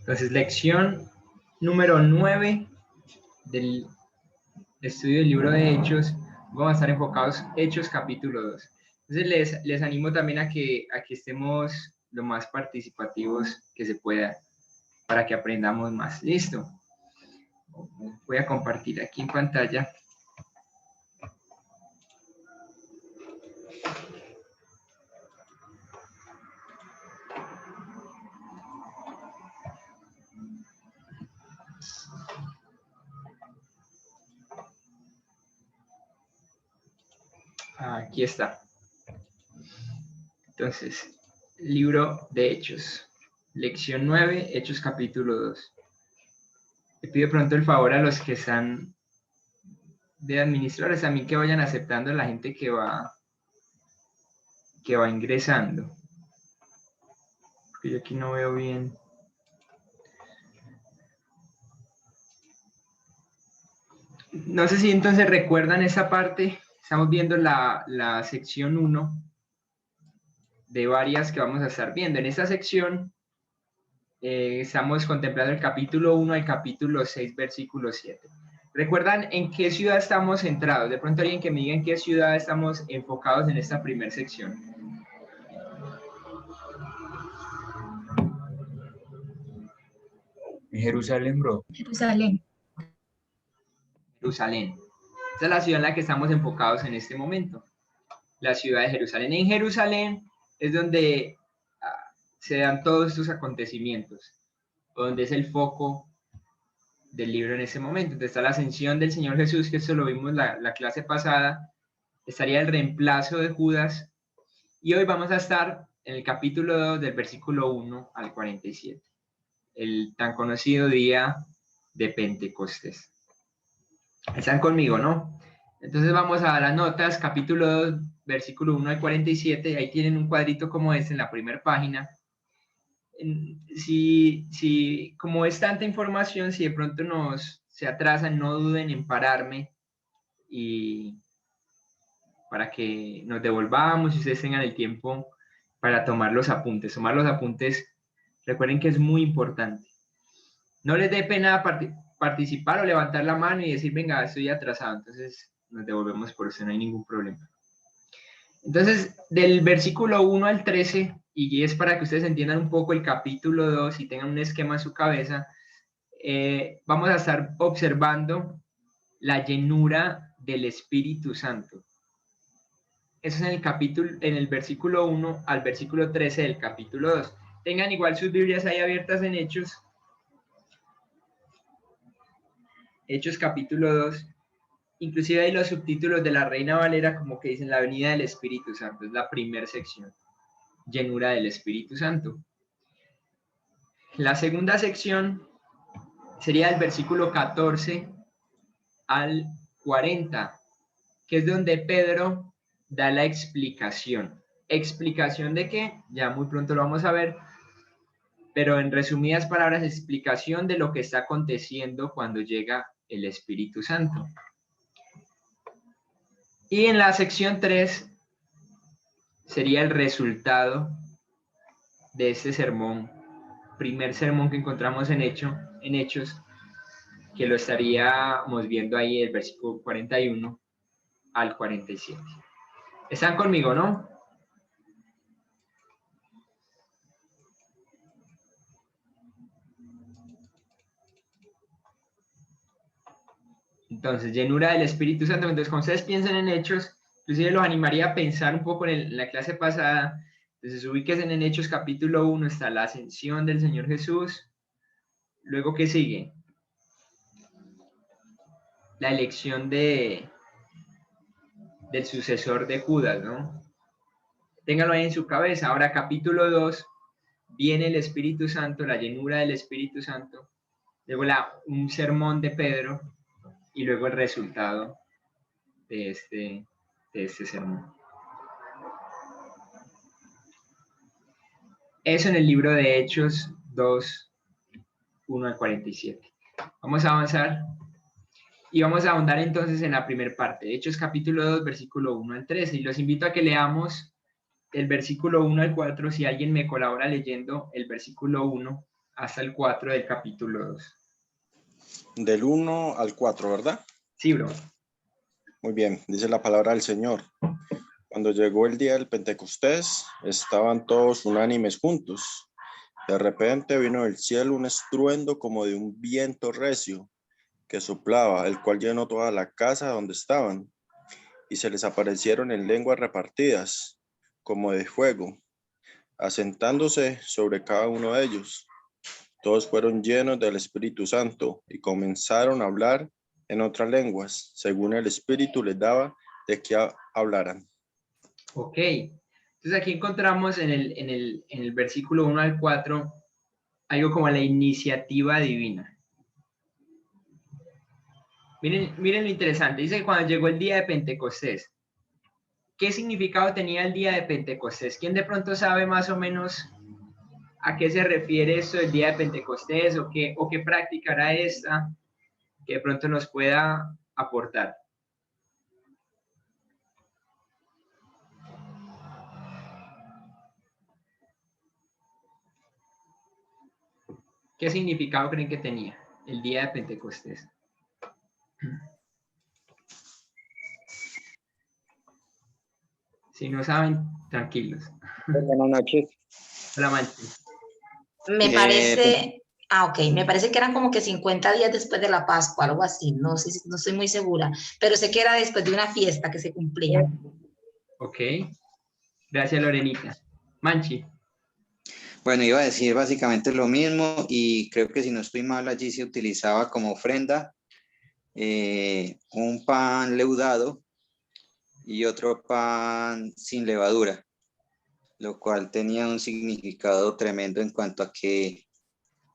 Entonces, lección número 9 del estudio del libro de Hechos. Vamos a estar enfocados Hechos capítulo 2. Entonces, les animo también a que estemos lo más participativos que se pueda para que aprendamos más. ¿Listo? Voy a compartir aquí en pantalla. Aquí está. Entonces, libro de Hechos. Lección 9, Hechos capítulo 2. Le pido pronto el favor a los que están de administradores también que vayan aceptando a la gente que va ingresando. Porque yo aquí no veo bien. No sé si entonces recuerdan esa parte. Estamos viendo la sección 1 de varias que vamos a estar viendo. En esta sección estamos contemplando el capítulo 1 al capítulo 6, versículo 7. ¿Recuerdan en qué ciudad estamos centrados? De pronto alguien que me diga en qué ciudad estamos enfocados en esta primera sección. En Jerusalén, bro. Jerusalén. Jerusalén. Esa es la ciudad en la que estamos enfocados en este momento. La ciudad de Jerusalén. En Jerusalén es donde se dan todos estos acontecimientos, donde es el foco del libro en ese momento. Entonces está la ascensión del Señor Jesús, que esto lo vimos la clase pasada. Estaría el reemplazo de Judas. Y hoy vamos a estar en el capítulo 2 del versículo 1 al 47. El tan conocido día de Pentecostés. Están conmigo, ¿no? Entonces vamos a las notas, capítulo 2, versículo 1 al 47. Ahí tienen un cuadrito como este en la primera página. Si como es tanta información, si de pronto se atrasan, no duden en pararme y para que nos devolvamos y ustedes tengan el tiempo para tomar los apuntes. Tomar los apuntes, recuerden que es muy importante. No les dé pena participar o levantar la mano y decir, venga, estoy atrasado. Entonces nos devolvemos por eso, no hay ningún problema. Entonces, del versículo 1 al 13, y es para que ustedes entiendan un poco el capítulo 2 y tengan un esquema en su cabeza, vamos a estar observando la llenura del Espíritu Santo. Eso es en el versículo 1 al versículo 13 del capítulo 2. Tengan igual sus Biblias ahí abiertas en Hechos. Hechos capítulo 2. Inclusive hay los subtítulos de la Reina Valera como que dicen la venida del Espíritu Santo. Es la primera sección. Llenura del Espíritu Santo. La segunda sección sería el versículo 14 al 40, que es donde Pedro da la explicación. ¿Explicación de qué? Ya muy pronto lo vamos a ver, pero en resumidas palabras, explicación de lo que está aconteciendo cuando llega el Espíritu Santo. Y en la sección 3 sería el resultado de este sermón, primer sermón que encontramos en Hechos, que lo estaríamos viendo ahí del versículo 41 al 47. ¿Están conmigo, no? Entonces, llenura del Espíritu Santo. Entonces, cuando ustedes piensan en Hechos, inclusive los animaría a pensar un poco en la clase pasada. Entonces, ubíquense en Hechos capítulo 1, está la ascensión del Señor Jesús. Luego, ¿qué sigue? La elección del sucesor de Judas, ¿no? Ténganlo ahí en su cabeza. Ahora, capítulo 2, viene el Espíritu Santo, la llenura del Espíritu Santo. Luego, un sermón de Pedro. Y luego el resultado de este sermón. Eso en el libro de Hechos 2, 1 al 47. Vamos a avanzar y vamos a ahondar entonces en la primera parte. Hechos capítulo 2, versículo 1 al 13. Y los invito a que leamos el versículo 1 al 4. Si alguien me colabora leyendo el versículo 1 hasta el 4 del capítulo 2. Del 1 al 4, ¿verdad? Sí, bro. Muy bien, dice la palabra del Señor. Cuando llegó el día del Pentecostés, estaban todos unánimes juntos. De repente vino del cielo un estruendo como de un viento recio que soplaba, el cual llenó toda la casa donde estaban, y se les aparecieron en lenguas repartidas, como de fuego, asentándose sobre cada uno de ellos. Todos fueron llenos del Espíritu Santo y comenzaron a hablar en otras lenguas, según el Espíritu les daba de que hablaran. Ok. Entonces aquí encontramos en el versículo 1 al 4 algo como la iniciativa divina. Miren lo interesante. Dice que cuando llegó el día de Pentecostés, ¿qué significado tenía el día de Pentecostés? ¿Quién de pronto sabe más o menos a qué se refiere esto del día de Pentecostés o qué práctica era esta que de pronto nos pueda aportar? ¿Qué significado creen que tenía el día de Pentecostés? Si no saben, tranquilos. Buenas noches. Hola, Manchi. Me parece, me parece que eran como que 50 días después de la Pascua, algo así, no sé, no estoy muy segura, pero sé que era después de una fiesta que se cumplía. Ok. Gracias, Lorenita. Manchi. Bueno, iba a decir básicamente lo mismo y creo que si no estoy mal allí se utilizaba como ofrenda un pan leudado y otro pan sin levadura, lo cual tenía un significado tremendo en cuanto a que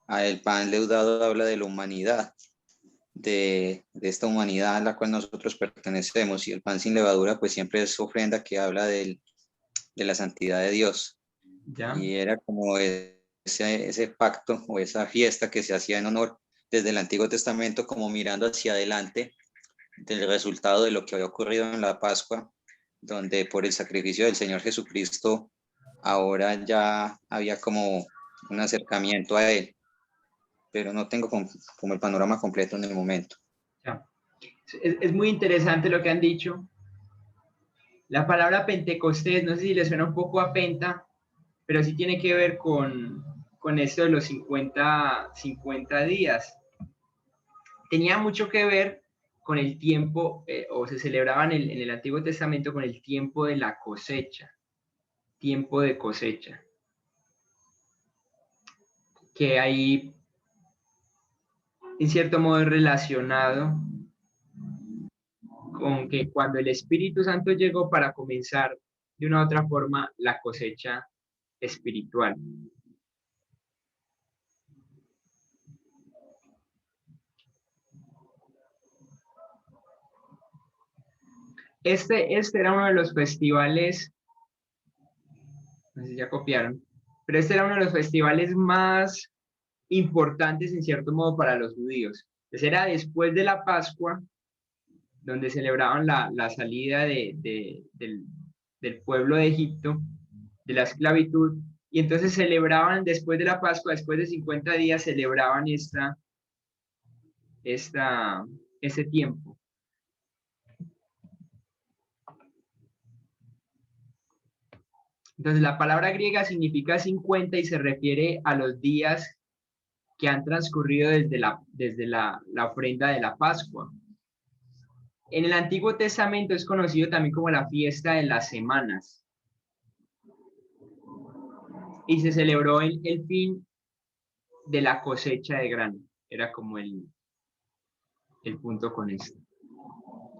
el pan leudado habla de la humanidad, de esta humanidad a la cual nosotros pertenecemos, y el pan sin levadura pues siempre es ofrenda que habla de la santidad de Dios. ¿Ya? Y era como ese pacto o esa fiesta que se hacía en honor desde el Antiguo Testamento, como mirando hacia adelante del resultado de lo que había ocurrido en la Pascua, donde por el sacrificio del Señor Jesucristo ahora ya había como un acercamiento a Él, pero no tengo como el panorama completo en el momento. Ya. Es muy interesante lo que han dicho. La palabra Pentecostés, no sé si le suena un poco a penta, pero sí tiene que ver con esto de los 50 días. Tenía mucho que ver con el tiempo, o se celebraban en el Antiguo Testamento con el tiempo de la cosecha, tiempo de cosecha. Que ahí, en cierto modo, es relacionado con que cuando el Espíritu Santo llegó para comenzar de una u otra forma la cosecha espiritual. Este era uno de los festivales, no sé si ya copiaron, pero este era uno de los festivales más importantes en cierto modo para los judíos. Entonces era después de la Pascua, donde celebraban la salida del pueblo de Egipto, de la esclavitud, y entonces celebraban después de la Pascua, después de 50 días, celebraban ese tiempo. Entonces la palabra griega significa 50 y se refiere a los días que han transcurrido desde la ofrenda de la Pascua. En el Antiguo Testamento es conocido también como la fiesta de las semanas. Y se celebró el fin de la cosecha de grano. Era como el punto con esto.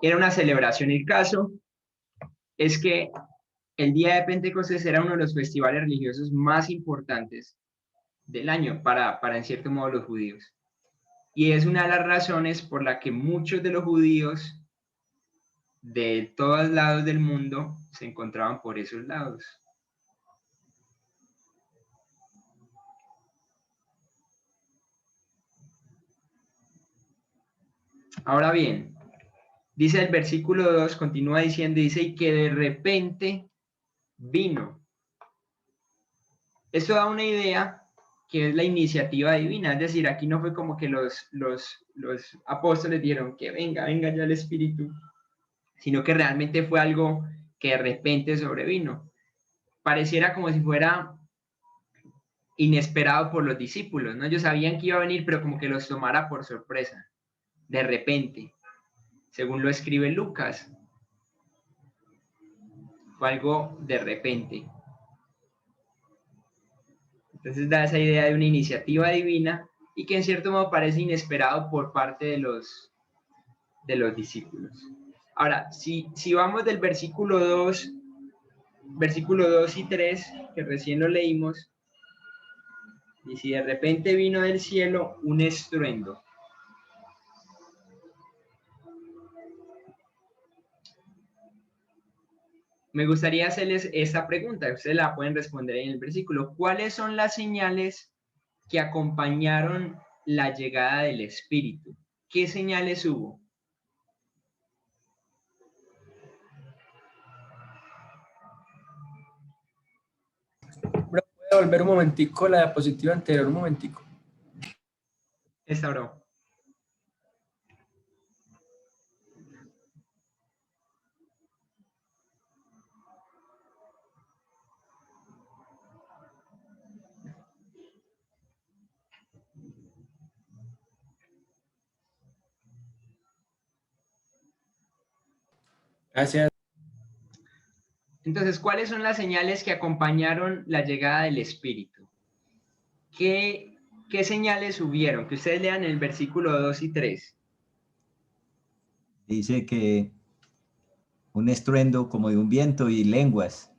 Era una celebración. El caso es que el día de Pentecostés era uno de los festivales religiosos más importantes del año para en cierto modo los judíos. Y es una de las razones por la que muchos de los judíos de todos lados del mundo se encontraban por esos lados. Ahora bien, dice el versículo 2, continúa diciendo, dice, y que de repente vino. Esto da una idea que es la iniciativa divina. Es decir, aquí no fue como que los apóstoles dijeron que venga ya el Espíritu, sino que realmente fue algo que de repente sobrevino. Pareciera como si fuera inesperado por los discípulos, ¿no? Ellos sabían que iba a venir, pero como que los tomara por sorpresa, de repente, según lo escribe Lucas. Fue algo de repente. Entonces da esa idea de una iniciativa divina y que en cierto modo parece inesperado por parte de los discípulos. Ahora, si vamos del versículo 2 y 3, que recién lo leímos, y si de repente vino del cielo un estruendo. Me gustaría hacerles esta pregunta, ustedes la pueden responder en el versículo. ¿Cuáles son las señales que acompañaron la llegada del Espíritu? ¿Qué señales hubo? ¿Puede volver un momentico la diapositiva anterior, un momentico? Esta, bro. Gracias. Entonces, ¿cuáles son las señales que acompañaron la llegada del Espíritu? ¿Qué señales hubieron? Que ustedes lean el versículo 2 y 3. Dice que un estruendo como de un viento y lenguas.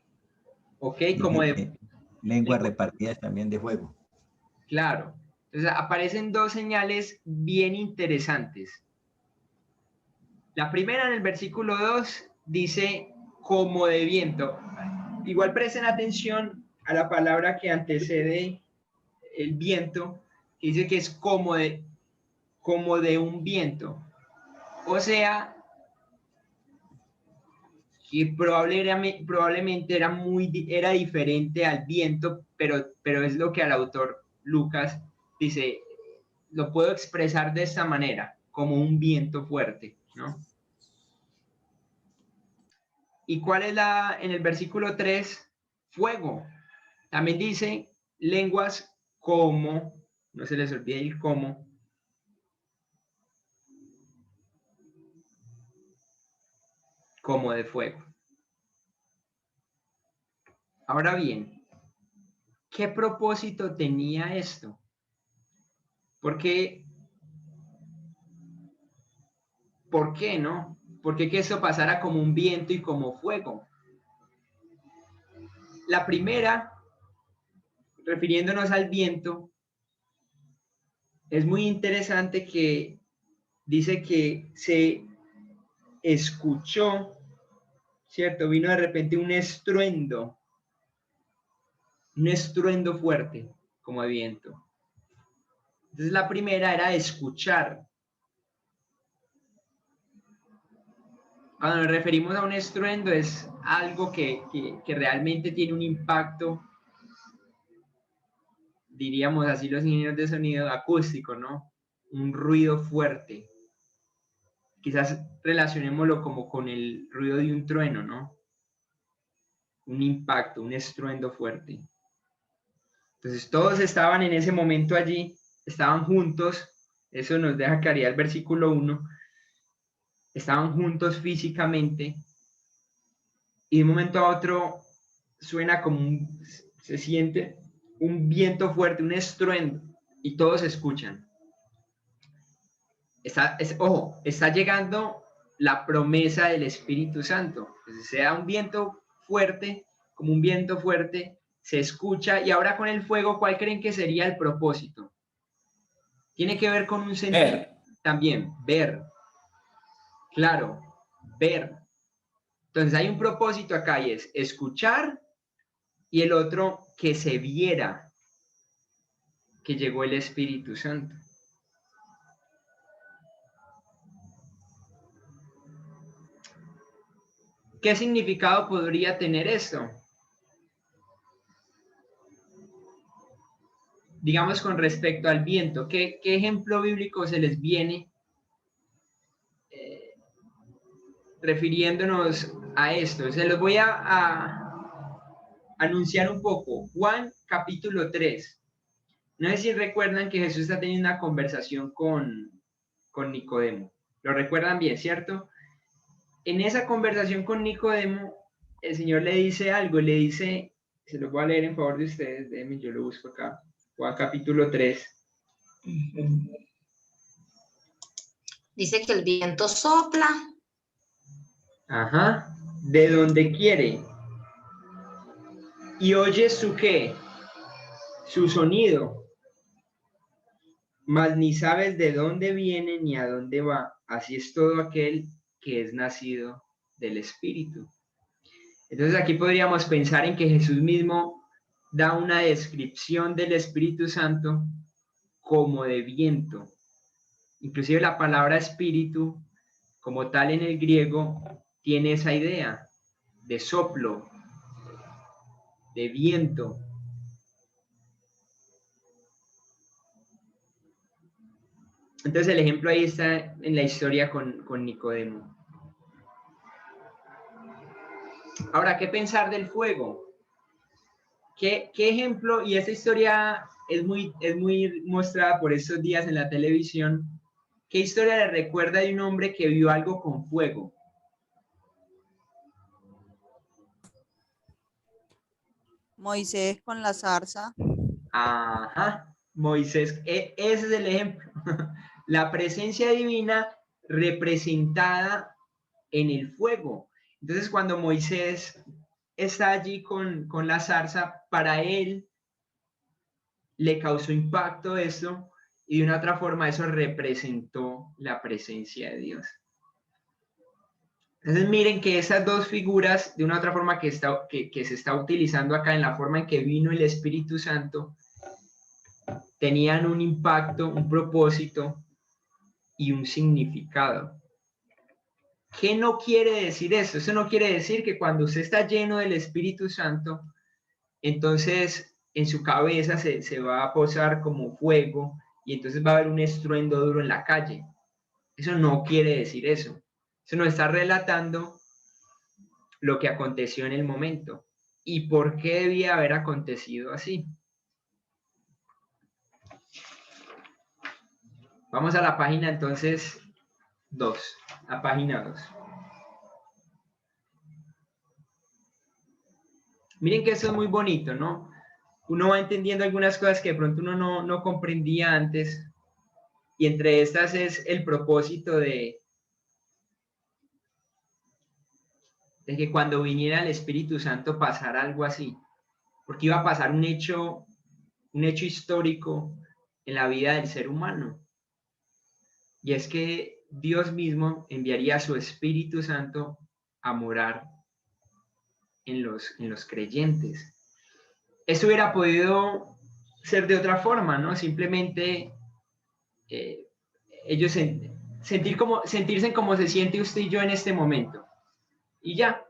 Ok, como de... Lenguas repartidas también de fuego. Claro. Entonces, aparecen dos señales bien interesantes. La primera en el versículo 2 dice como de viento. Igual presten atención a la palabra que antecede el viento, que dice que es como de un viento. O sea, que probablemente era diferente al viento, pero es lo que al autor Lucas dice, lo puedo expresar de esta manera, como un viento fuerte, ¿no? ¿Y cuál es en el versículo 3? Fuego. También dice lenguas como, no se les olvide el como de fuego. Ahora bien, ¿qué propósito tenía esto? ¿Por qué, no? ¿Por qué que eso pasara como un viento y como fuego? La primera, refiriéndonos al viento, es muy interesante que dice que se escuchó, ¿cierto? Vino de repente un estruendo fuerte, como de viento. Entonces la primera era escuchar. Cuando nos referimos a un estruendo es algo que realmente tiene un impacto, diríamos así los ingenieros de sonido, acústico, ¿no? Un ruido fuerte. Quizás relacionémoslo como con el ruido de un trueno, ¿no? Un impacto, un estruendo fuerte. Entonces todos estaban en ese momento allí, estaban juntos, eso nos deja claridad el versículo 1, estaban juntos físicamente y de un momento a otro suena como se siente un viento fuerte, un estruendo y todos escuchan. Ojo, está llegando la promesa del Espíritu Santo. Entonces, sea un viento fuerte, como un viento fuerte, se escucha. Y ahora con el fuego, ¿cuál creen que sería el propósito? Tiene que ver con un sentido también, ver. Claro, ver. Entonces hay un propósito acá y es escuchar y el otro que se viera que llegó el Espíritu Santo. ¿Qué significado podría tener esto? digamos con respecto al viento, ¿qué ejemplo bíblico se les viene refiriéndonos a esto? Se los voy a anunciar un poco. Juan capítulo 3. No sé si recuerdan que Jesús está teniendo una conversación con Nicodemo. Lo recuerdan bien, ¿cierto? En esa conversación con Nicodemo, el Señor le dice algo, le dice, se lo voy a leer en favor de ustedes, déjenme, yo lo busco acá. Juan capítulo 3. Dice que el viento sopla. Ajá. De donde quiere. Y oye su qué, su sonido, mas ni sabes de dónde viene ni a dónde va. Así es todo aquel que es nacido del Espíritu. Entonces aquí podríamos pensar en que Jesús mismo da una descripción del Espíritu Santo como de viento. Inclusive la palabra espíritu, como tal en el griego, tiene esa idea de soplo, de viento. Entonces el ejemplo ahí está en la historia con Nicodemo. Ahora, ¿qué pensar del fuego? ¿Qué ejemplo? Y esta historia es muy mostrada por estos días en la televisión. ¿Qué historia le recuerda de un hombre que vio algo con fuego? Moisés con la zarza. Ajá, Moisés, ese es el ejemplo. La presencia divina representada en el fuego. Entonces, cuando Moisés está allí con la zarza, para él le causó impacto eso, y de una otra forma eso representó la presencia de Dios. Entonces miren que esas dos figuras, de una otra forma que se está utilizando acá en la forma en que vino el Espíritu Santo, tenían un impacto, un propósito y un significado. ¿Qué no quiere decir eso? Eso no quiere decir que cuando usted está lleno del Espíritu Santo, entonces en su cabeza se va a posar como fuego y entonces va a haber un estruendo duro en la calle. Eso no quiere decir eso. Eso nos está relatando lo que aconteció en el momento y por qué debía haber acontecido así. Vamos a la página entonces 2, a página 2. Miren que eso es muy bonito, ¿no? Uno va entendiendo algunas cosas que de pronto uno no comprendía antes, y entre estas es el propósito de que cuando viniera el Espíritu Santo pasara algo así, porque iba a pasar un hecho histórico en la vida del ser humano, y es que Dios mismo enviaría a su Espíritu Santo a morar en los creyentes. Esto hubiera podido ser de otra forma, ¿no? Simplemente ellos sentirse como se siente usted y yo en este momento. Y ya.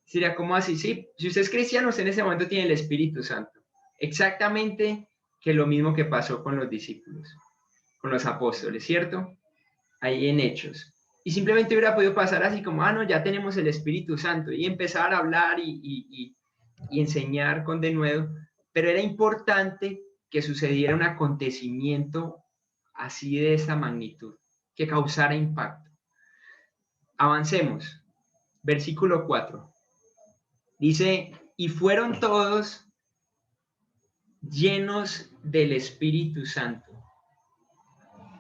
Sería como así, sí. Si usted es cristiano, usted en ese momento tiene el Espíritu Santo. Exactamente que lo mismo que pasó con los discípulos, con los apóstoles, ¿cierto? Ahí en Hechos. Y simplemente hubiera podido pasar así como, no, ya tenemos el Espíritu Santo, y empezar a hablar y enseñar con denuedo, pero era importante que sucediera un acontecimiento así de esta magnitud, que causara impacto. Avancemos. Versículo 4. Dice, y fueron todos llenos del Espíritu Santo.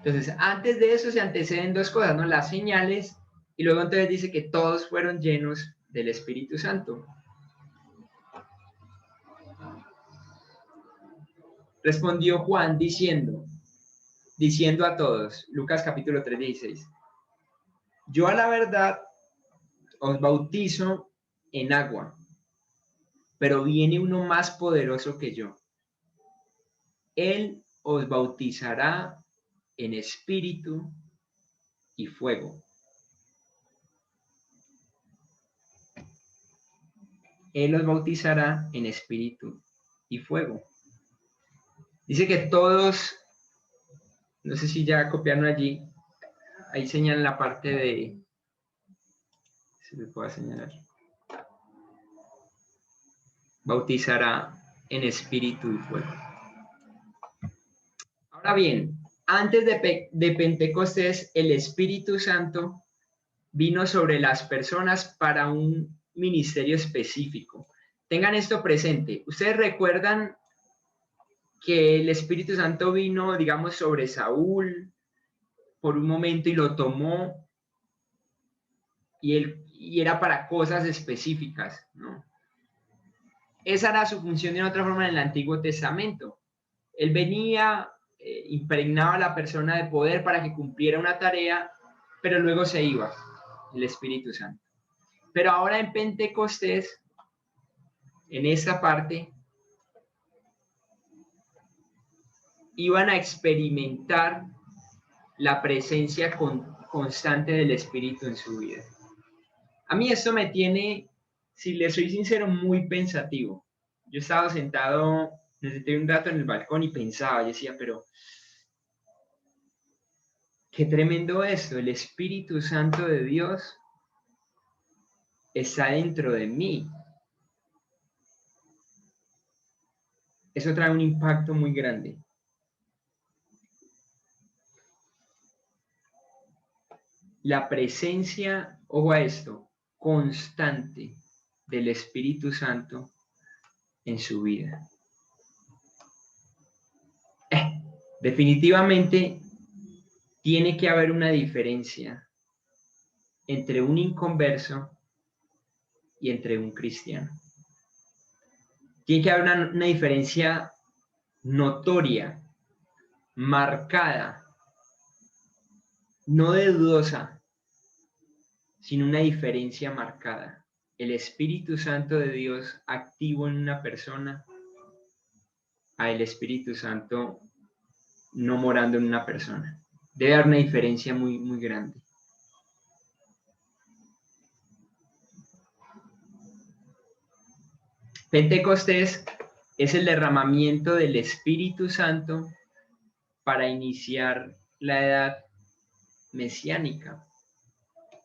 Entonces, antes de eso se anteceden dos cosas, ¿no? Las señales, y luego entonces dice que todos fueron llenos del Espíritu Santo. Respondió Juan diciendo a todos, Lucas capítulo 3, 16, yo a la verdad os bautizo en agua, pero viene uno más poderoso que yo. Él os bautizará en espíritu y fuego. Él os bautizará en espíritu y fuego. Dice que todos, no sé si ya copiaron allí, ahí señalan la parte de, si le puedo señalar, bautizará en espíritu y fuego. Ahora bien, antes de Pentecostés, el Espíritu Santo vino sobre las personas para un ministerio específico. Tengan esto presente. ¿Ustedes recuerdan que el Espíritu Santo vino, digamos, sobre Saúl por un momento y lo tomó y era para cosas específicas, ¿no? Esa era su función de otra forma en el Antiguo Testamento. Él venía, impregnaba a la persona de poder para que cumpliera una tarea, pero luego se iba el Espíritu Santo. Pero ahora en Pentecostés, en esta parte, iban a experimentar la presencia constante del Espíritu en su vida. A mí esto me tiene, si le soy sincero, muy pensativo. Yo estaba sentado desde un rato en el balcón y pensaba, yo decía, pero qué tremendo esto, el Espíritu Santo de Dios está dentro de mí. Eso trae un impacto muy grande. La presencia, ojo a esto, constante del Espíritu Santo en su vida. Definitivamente tiene que haber una diferencia entre un inconverso y entre un cristiano. Tiene que haber una diferencia notoria, marcada, no de dudosa, sino una diferencia marcada. El Espíritu Santo de Dios activo en una persona a el Espíritu Santo no morando en una persona. Debe haber una diferencia muy, muy grande. Pentecostés es el derramamiento del Espíritu Santo para iniciar la edad mesiánica.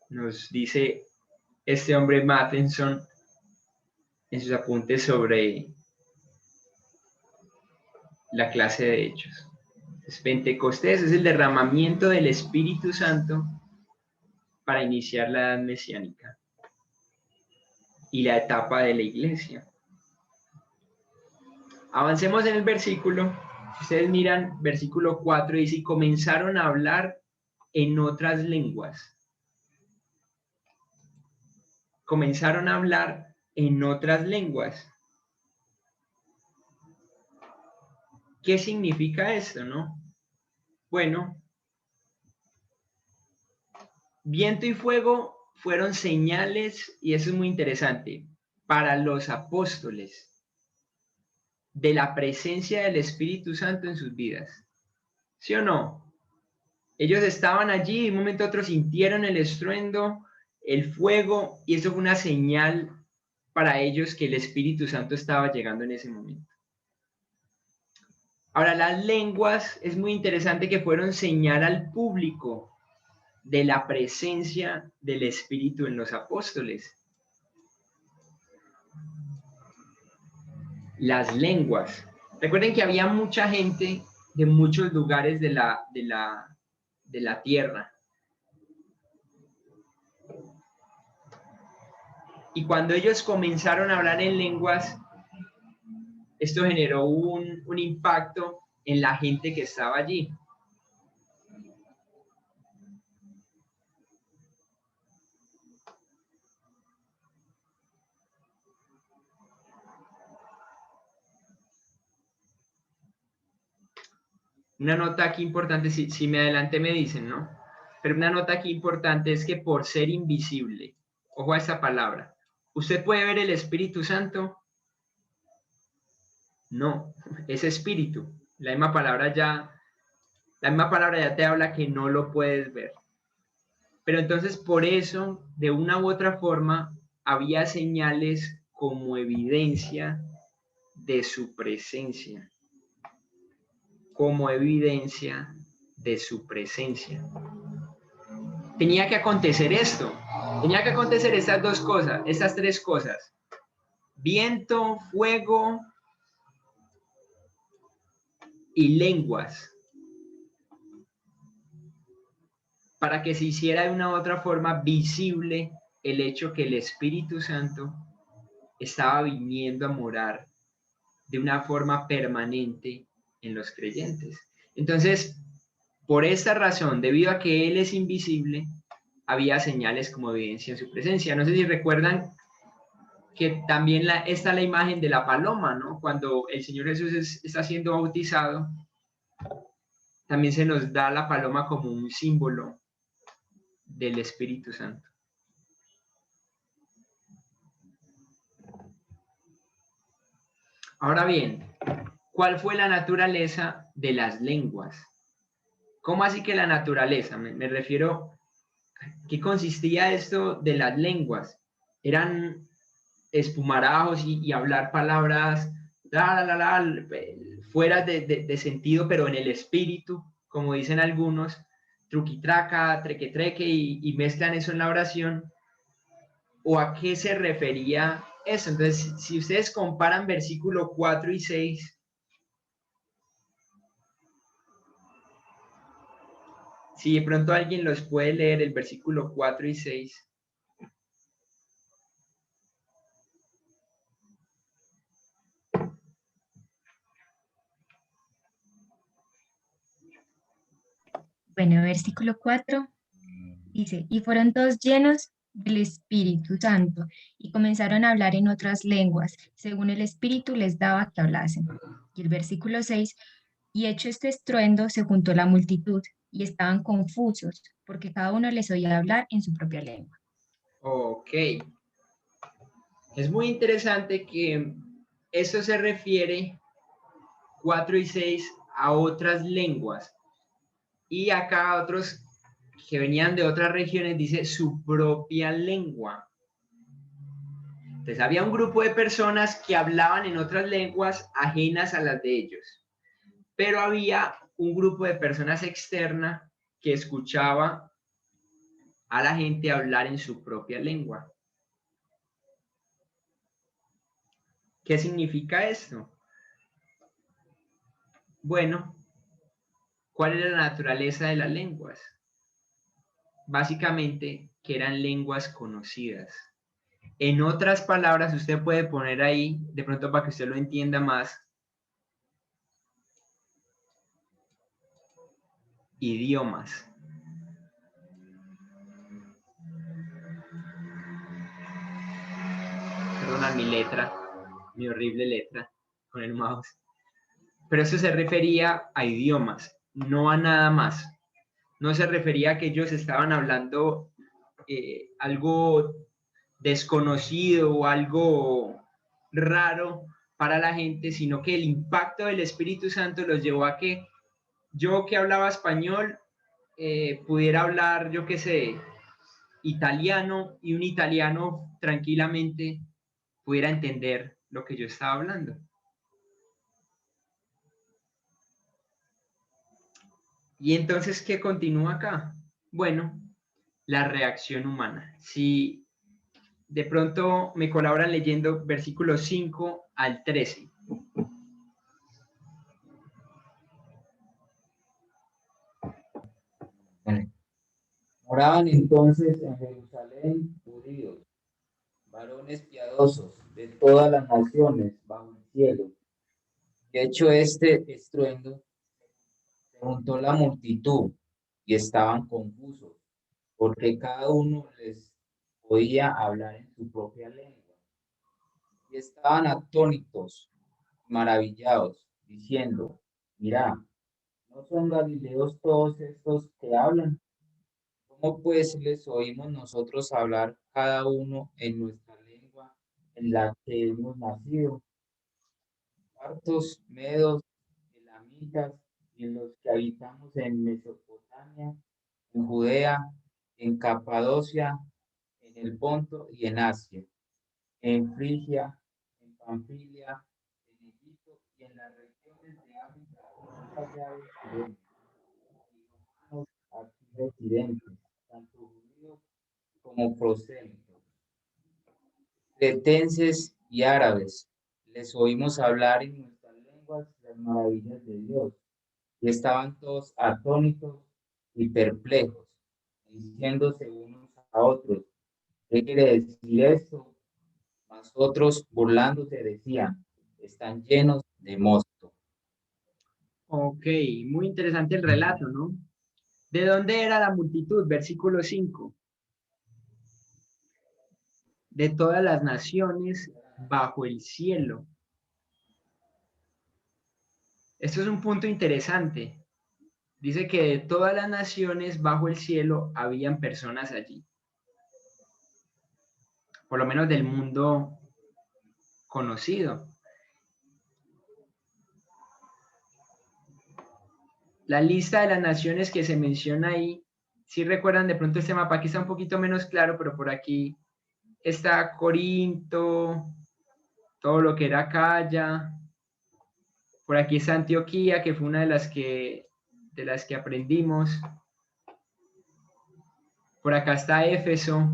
Nos dice este hombre Matheson en sus apuntes sobre la clase de Hechos. Entonces, Pentecostés es el derramamiento del Espíritu Santo para iniciar la edad mesiánica y la etapa de la iglesia. Avancemos en el versículo. Si ustedes miran, versículo 4 dice, y comenzaron a hablar en otras lenguas. Comenzaron a hablar en otras lenguas. ¿Qué significa esto, no? Bueno, viento y fuego fueron señales, y eso es muy interesante, para los apóstoles de la presencia del Espíritu Santo en sus vidas. ¿Sí o no? Ellos estaban allí y de un momento a otro sintieron el estruendo, el fuego, y eso fue una señal para ellos que el Espíritu Santo estaba llegando en ese momento. Ahora, las lenguas, es muy interesante que fueron señal al público de la presencia del Espíritu en los apóstoles. Las lenguas. Recuerden que había mucha gente de muchos lugares de la tierra. Y cuando ellos comenzaron a hablar en lenguas, esto generó un impacto en la gente que estaba allí. Una nota aquí importante, si me adelanté me dicen, ¿no? Pero una nota aquí importante es que por ser invisible, ojo a esa palabra, ¿usted puede ver el Espíritu Santo? No, es espíritu. La misma palabra ya te habla que no lo puedes ver. Pero entonces por eso, de una u otra forma, había señales como evidencia de su presencia. como evidencia de su presencia. Tenía que acontecer esto, tenía que acontecer estas dos cosas, estas tres cosas: viento, fuego y lenguas, para que se hiciera de una u otra forma visible el hecho que el Espíritu Santo estaba viniendo a morar de una forma permanente en los creyentes. Entonces, por esta razón, debido a que Él es invisible, había señales como evidencia en su presencia. No sé si recuerdan que también está la imagen de la paloma, ¿no? Cuando el Señor Jesús está siendo bautizado, también se nos da la paloma como un símbolo del Espíritu Santo. Ahora bien, ¿cuál fue la naturaleza de las lenguas? ¿Cómo así que la naturaleza? Me refiero, ¿qué consistía esto de las lenguas? ¿Eran espumarajos y hablar palabras fuera de sentido, pero en el espíritu, como dicen algunos, truquitraca, treque y mezclan eso en la oración? ¿O a qué se refería eso? Entonces, si ustedes comparan versículo 4 y 6, si de pronto alguien los puede leer, el versículo 4 y 6. Bueno, versículo 4 dice, y fueron todos llenos del Espíritu Santo y comenzaron a hablar en otras lenguas, según el Espíritu les daba que hablasen. Y el versículo 6, y hecho este estruendo, se juntó la multitud y estaban confusos, porque cada uno les oía hablar en su propia lengua. Ok. Es muy interesante que esto se refiere 4 y 6 a otras lenguas. Y acá otros que venían de otras regiones dice su propia lengua. Entonces había un grupo de personas que hablaban en otras lenguas ajenas a las de ellos. Pero había un grupo de personas externas que escuchaba a la gente hablar en su propia lengua. ¿Qué significa esto? Bueno, ¿cuál era la naturaleza de las lenguas? Básicamente, que eran lenguas conocidas. En otras palabras, usted puede poner ahí, de pronto para que usted lo entienda más, idiomas. Perdona mi letra, mi horrible letra con el mouse. Pero eso se refería a idiomas, no a nada más. No se refería a que ellos estaban hablando algo desconocido o algo raro para la gente, sino que el impacto del Espíritu Santo los llevó a que yo, que hablaba español, pudiera hablar, yo qué sé, italiano, y un italiano tranquilamente pudiera entender lo que yo estaba hablando. Y entonces, ¿qué continúa acá? Bueno, la reacción humana. Si de pronto me colaboran leyendo versículos 5 al 13. Moraban entonces en Jerusalén judíos, varones piadosos de todas las naciones bajo el cielo. Y hecho este estruendo, se juntó la multitud y estaban confusos, porque cada uno les oía hablar en su propia lengua. Y estaban atónitos, maravillados, diciendo, mirá, ¿no son galileos todos estos que hablan? ¿Cómo pues les oímos nosotros hablar cada uno en nuestra lengua en la que hemos nacido? Partos, medos, elamitas, y en los que habitamos en Mesopotamia, en Judea, en Capadocia, en el Ponto y en Asia, en Frigia, en Panfilia, en Egipto y en las regiones de África, allá de Sirene, y humanos aquí residentes, tanto judíos como prosélitos, cretenses y árabes. Les oímos hablar en nuestras lenguas las maravillas de Dios, y estaban todos atónitos y perplejos, diciéndose unos a otros, ¿qué quiere decir esto? Mas otros, burlándose, decían, están llenos de mosto. Ok, muy interesante el relato, ¿no? ¿De dónde era la multitud? Versículo 5. De todas las naciones bajo el cielo. Esto es un punto interesante. Dice que de todas las naciones bajo el cielo habían personas allí. Por lo menos del mundo conocido. La lista de las naciones que se menciona ahí, si recuerdan de pronto este mapa, aquí está un poquito menos claro, pero por aquí está Corinto, todo lo que era Acaya, por aquí está Antioquía, que fue una de las que aprendimos, por acá está Éfeso,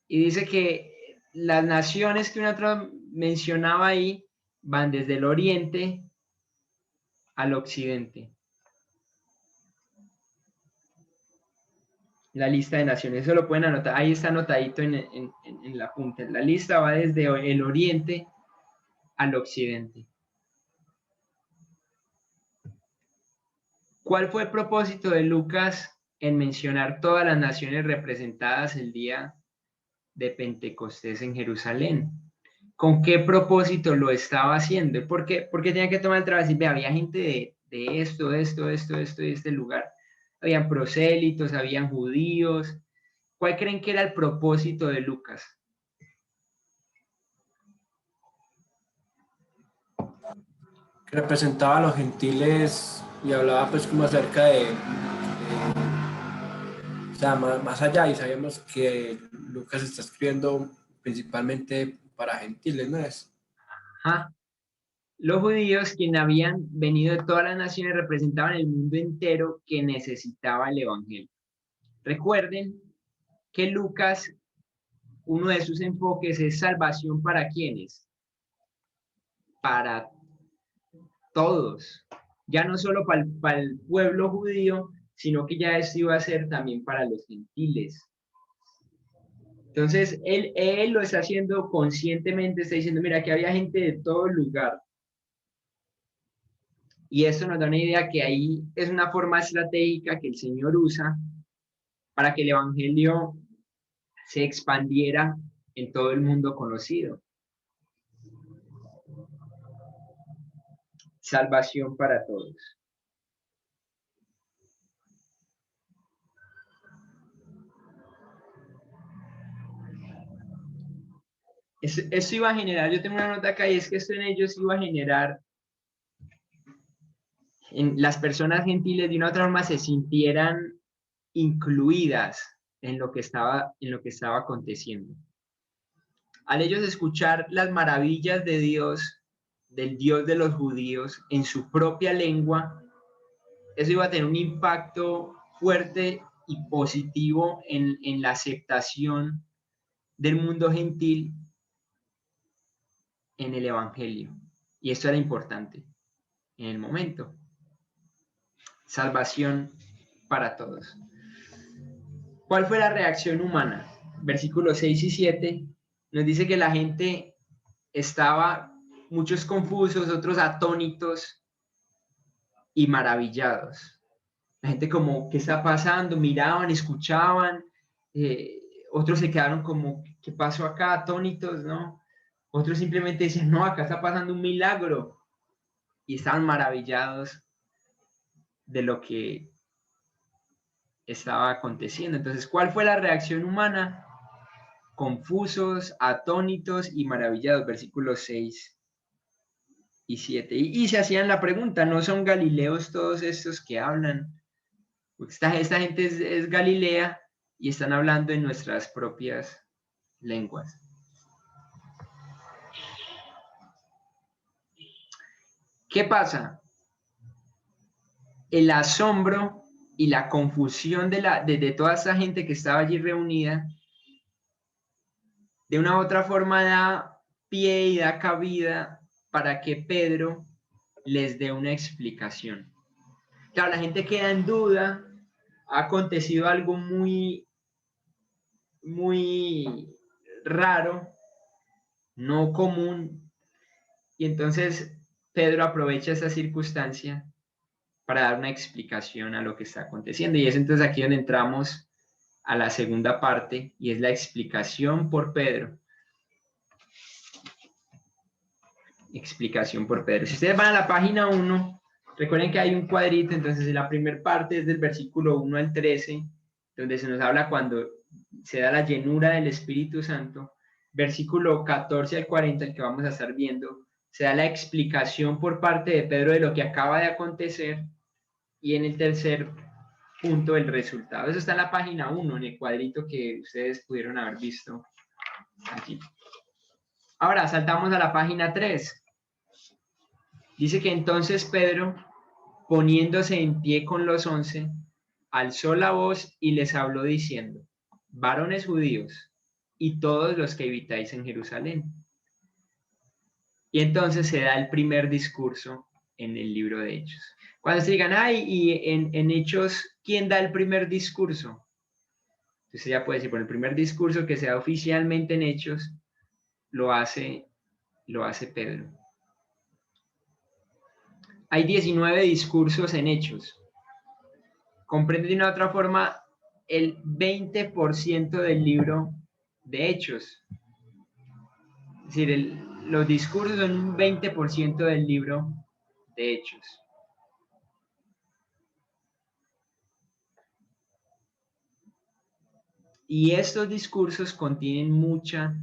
y dice que las naciones que una otra mencionaba ahí van desde el oriente al occidente. La lista de naciones, eso lo pueden anotar, ahí está anotadito en la punta. La lista va desde el oriente al occidente. ¿Cuál fue el propósito de Lucas en mencionar todas las naciones representadas el día de Pentecostés en Jerusalén? ¿Con qué propósito lo estaba haciendo? ¿Por qué tenía que tomar el trabajo? Decir, había gente de esto y este lugar. Habían prosélitos, habían judíos. ¿Cuál creen que era el propósito de Lucas? Que representaba a los gentiles y hablaba pues como acerca o sea, más allá, y sabemos que Lucas está escribiendo principalmente para gentiles, ¿no es? Ajá. Los judíos, quienes habían venido de todas las naciones, representaban el mundo entero que necesitaba el evangelio. Recuerden que Lucas, uno de sus enfoques es salvación para quienes, para todos, ya no solo para el pueblo judío, sino que ya esto iba a ser también para los gentiles. Entonces, él lo está haciendo conscientemente, está diciendo, mira, que había gente de todo lugar. Y esto nos da una idea que ahí es una forma estratégica que el Señor usa para que el evangelio se expandiera en todo el mundo conocido. Salvación para todos. Esto iba a generar, yo tengo una nota acá y es que esto en ellos iba a generar en las personas gentiles de una otra forma se sintieran incluidas en lo que estaba aconteciendo. Al ellos escuchar las maravillas de Dios, del Dios de los judíos, en su propia lengua, eso iba a tener un impacto fuerte y positivo en la aceptación del mundo gentil en el Evangelio. Y esto era importante en el momento. Salvación para todos. ¿Cuál fue la reacción humana? Versículos 6 y 7 nos dice que la gente estaba, muchos confusos, otros atónitos y maravillados. La gente como, ¿qué está pasando? Miraban, escuchaban, otros se quedaron como, ¿qué pasó acá? Atónitos, ¿no? Otros simplemente decían, no, acá está pasando un milagro. Y estaban maravillados de lo que estaba aconteciendo. Entonces, ¿cuál fue la reacción humana? Confusos, atónitos y maravillados, versículos 6 y 7. Y se hacían la pregunta, ¿no son galileos todos estos que hablan? Esta gente es Galilea y están hablando en nuestras propias lenguas. ¿Qué pasa? El asombro y la confusión de toda esa gente que estaba allí reunida, de una u otra forma da pie y da cabida para que Pedro les dé una explicación. Claro, la gente queda en duda, ha acontecido algo muy raro, no común, y entonces Pedro aprovecha esa circunstancia para dar una explicación a lo que está aconteciendo, y es entonces aquí donde entramos a la segunda parte, y es la explicación por Pedro. Explicación por Pedro. Si ustedes van a la página 1, recuerden que hay un cuadrito, entonces la primera parte es del versículo 1 al 13, donde se nos habla cuando se da la llenura del Espíritu Santo. Versículo 14 al 40, el que vamos a estar viendo, se da la explicación por parte de Pedro de lo que acaba de acontecer, y en el tercer punto el resultado. Eso está en la página 1, en el cuadrito que ustedes pudieron haber visto aquí. Ahora saltamos a la página 3. Dice que entonces Pedro, poniéndose en pie con los 11, alzó la voz y les habló diciendo: varones judíos y todos los que habitáis en Jerusalén. Y entonces se da el primer discurso en el libro de Hechos. Cuando se digan, y en Hechos, ¿quién da el primer discurso? Entonces ya puede decir, bueno, el primer discurso que se da oficialmente en Hechos lo hace Pedro. Hay 19 discursos en Hechos. Comprende de una otra forma el 20% del libro de Hechos. Es decir, los discursos son un 20% del libro de Hechos. Y estos discursos contienen mucha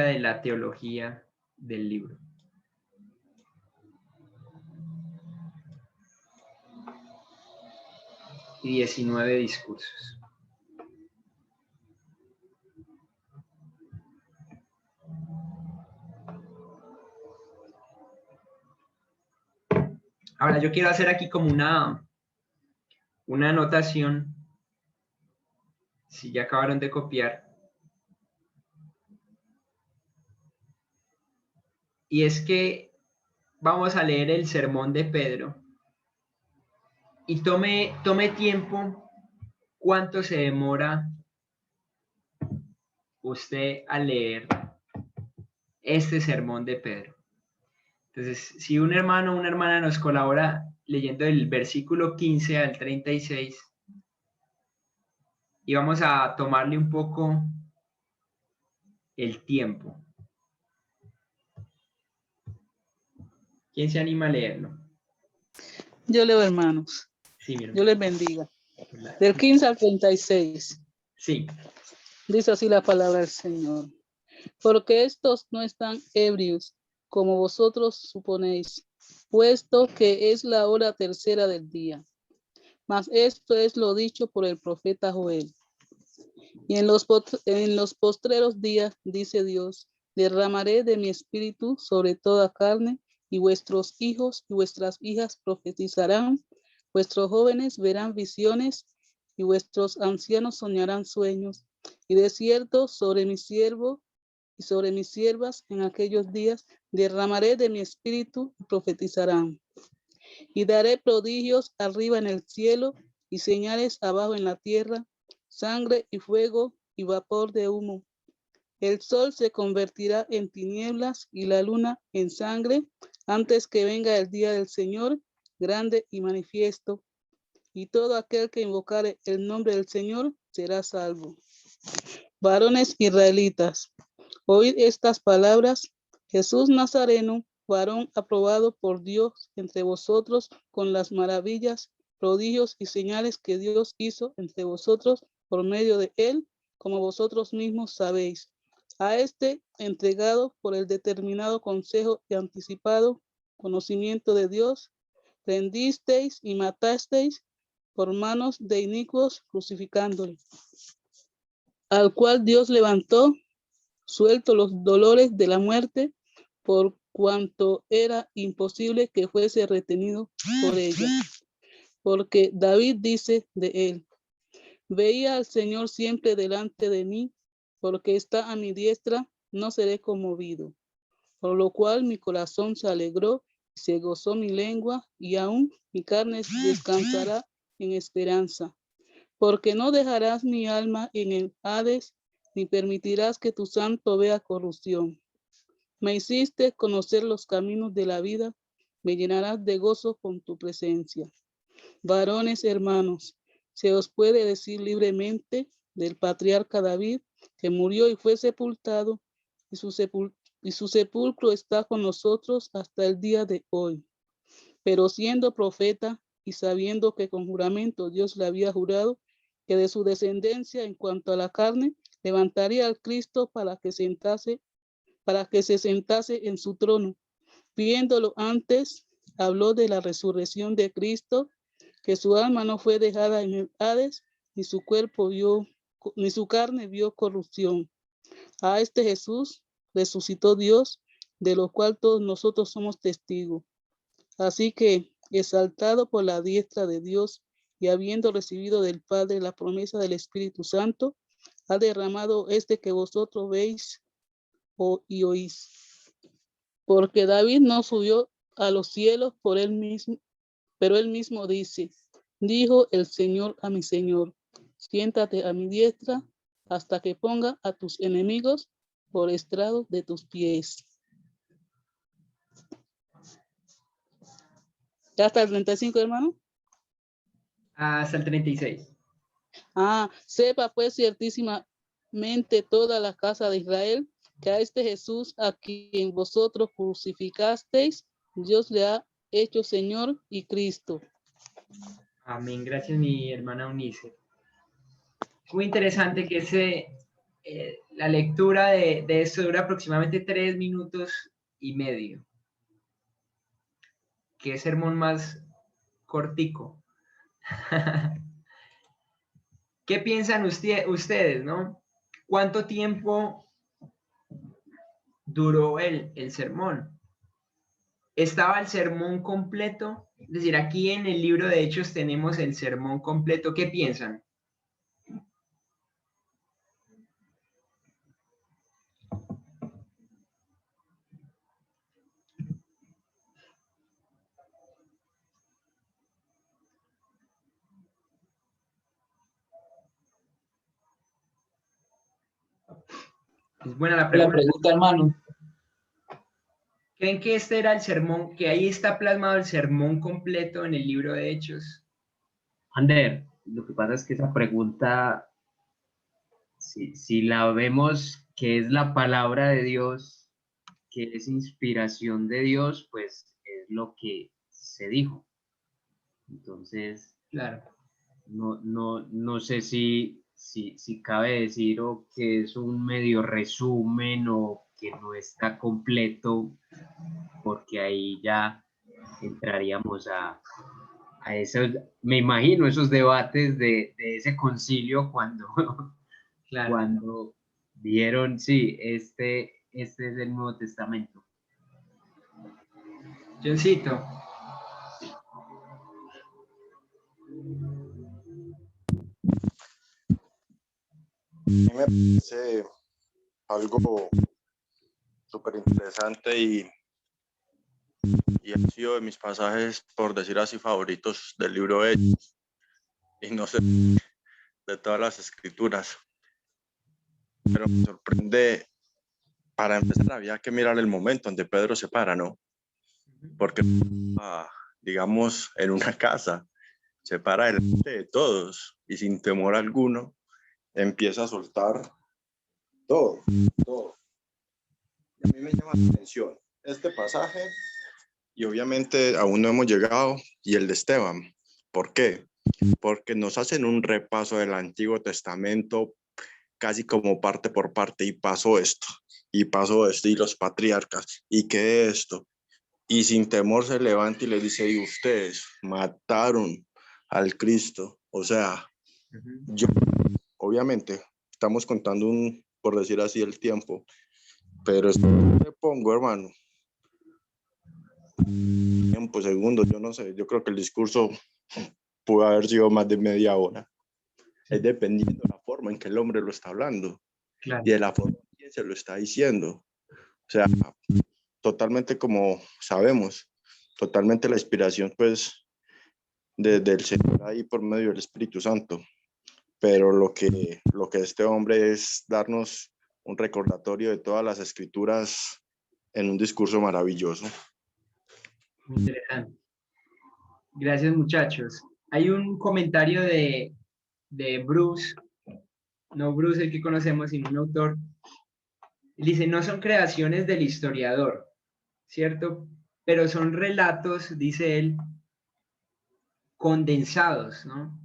de la teología del libro. Y 19 discursos. Ahora yo quiero hacer aquí como una anotación. Si ya acabaron de copiar. Y es que vamos a leer el sermón de Pedro. Y tome tiempo. ¿Cuánto se demora usted a leer este sermón de Pedro? Entonces, si un hermano o una hermana nos colabora leyendo el versículo 15 al 36, y vamos a tomarle un poco el tiempo. ¿Quién se anima a leerlo? Yo leo, hermanos. Sí, mi hermano. Yo les bendiga. Del 15 al 36. Sí. Dice así la palabra del Señor. Porque estos no están ebrios, como vosotros suponéis, puesto que es la hora tercera del día. Mas esto es lo dicho por el profeta Joel. Y en los postreros días, dice Dios, derramaré de mi espíritu sobre toda carne, y vuestros hijos y vuestras hijas profetizarán, vuestros jóvenes verán visiones, y vuestros ancianos soñarán sueños. Y de cierto sobre mi siervo y sobre mis siervas en aquellos días derramaré de mi espíritu y profetizarán. Y daré prodigios arriba en el cielo y señales abajo en la tierra, sangre y fuego y vapor de humo. El sol se convertirá en tinieblas y la luna en sangre antes que venga el día del Señor, grande y manifiesto. Y todo aquel que invocare el nombre del Señor será salvo. Varones israelitas, oíd estas palabras. Jesús Nazareno, varón aprobado por Dios entre vosotros con las maravillas, prodigios y señales que Dios hizo entre vosotros por medio de él, como vosotros mismos sabéis. A este entregado por el determinado consejo y anticipado conocimiento de Dios, prendisteis y matasteis por manos de inicuos crucificándole, al cual Dios levantó, suelto los dolores de la muerte, por cuanto era imposible que fuese retenido por ella. Porque David dice de él: veía al Señor siempre delante de mí, porque está a mi diestra, no seré conmovido. Por lo cual mi corazón se alegró y se gozó mi lengua, y aún mi carne descansará en esperanza. Porque no dejarás mi alma en el Hades, ni permitirás que tu santo vea corrupción. Me hiciste conocer los caminos de la vida, me llenarás de gozo con tu presencia. Varones hermanos, se os puede decir libremente del patriarca David, que murió y fue sepultado, y su sepulcro está con nosotros hasta el día de hoy. Pero siendo profeta y sabiendo que con juramento Dios le había jurado que de su descendencia en cuanto a la carne levantaría al Cristo para que se sentase en su trono. Viéndolo antes, habló de la resurrección de Cristo, que su alma no fue dejada en el Hades, ni su carne vio corrupción. A este Jesús resucitó Dios, de lo cual todos nosotros somos testigos. Así que, exaltado por la diestra de Dios y habiendo recibido del Padre la promesa del Espíritu Santo, ha derramado este que vosotros veis y oís. Porque David no subió a los cielos por él mismo, pero él mismo dice: dijo el Señor a mi Señor, siéntate a mi diestra hasta que ponga a tus enemigos por estrado de tus pies. ¿Ya hasta el 35, hermano? Hasta el 36. Sepa pues ciertísimamente toda la casa de Israel que a este Jesús a quien vosotros crucificasteis, Dios le ha hecho Señor y Cristo. Amén. Gracias, mi hermana Eunice. Muy interesante que la lectura de esto dura aproximadamente 3 minutos y medio. Qué sermón más cortico. ¿Qué piensan ustedes, no? ¿Cuánto tiempo duró el sermón? ¿Estaba el sermón completo? Es decir, aquí en el libro de Hechos tenemos el sermón completo. ¿Qué piensan? Es buena la pregunta. La pregunta, hermano. ¿Creen que este era el sermón, que ahí está plasmado el sermón completo en el libro de Hechos? Ander, lo que pasa es que esa pregunta, si la vemos que es la palabra de Dios, que es inspiración de Dios, pues es lo que se dijo. Entonces, claro, no sé si cabe decir o que es un medio resumen o que no está completo, porque ahí ya entraríamos a esos, me imagino, esos debates de ese concilio cuando, claro. Cuando vieron, sí, este es el Nuevo Testamento. Johncito. A mí me parece algo súper interesante y ha sido de mis pasajes, por decir así, favoritos del libro de Hechos, y no sé, de todas las escrituras. Pero me sorprende, para empezar había que mirar el momento donde Pedro se para, ¿no? Porque, digamos, en una casa, se para delante de todos y sin temor alguno empieza a soltar todo. Y a mí me llama la atención este pasaje, y obviamente aún no hemos llegado, y el de Esteban. ¿Por qué? Porque nos hacen un repaso del Antiguo Testamento casi como parte por parte, y pasó esto, y los patriarcas, y que esto, y sin temor se levanta y le dice: y ustedes mataron al Cristo. O sea, yo, obviamente, estamos contando por decir así, el tiempo, pero esto me pongo, hermano, tiempo, segundos, yo no sé, yo creo que el discurso pudo haber sido más de media hora. Es dependiendo de la forma en que el hombre lo está hablando y de la forma en que se lo está diciendo. O sea, totalmente como sabemos, totalmente la inspiración pues del Señor ahí por medio del Espíritu Santo. Pero lo que este hombre es darnos un recordatorio de todas las escrituras en un discurso maravilloso. Muy interesante. Gracias, muchachos. Hay un comentario de Bruce, no Bruce el que conocemos, sino un autor. Dice, no son creaciones del historiador, ¿cierto? Pero son relatos, dice él, condensados, ¿no?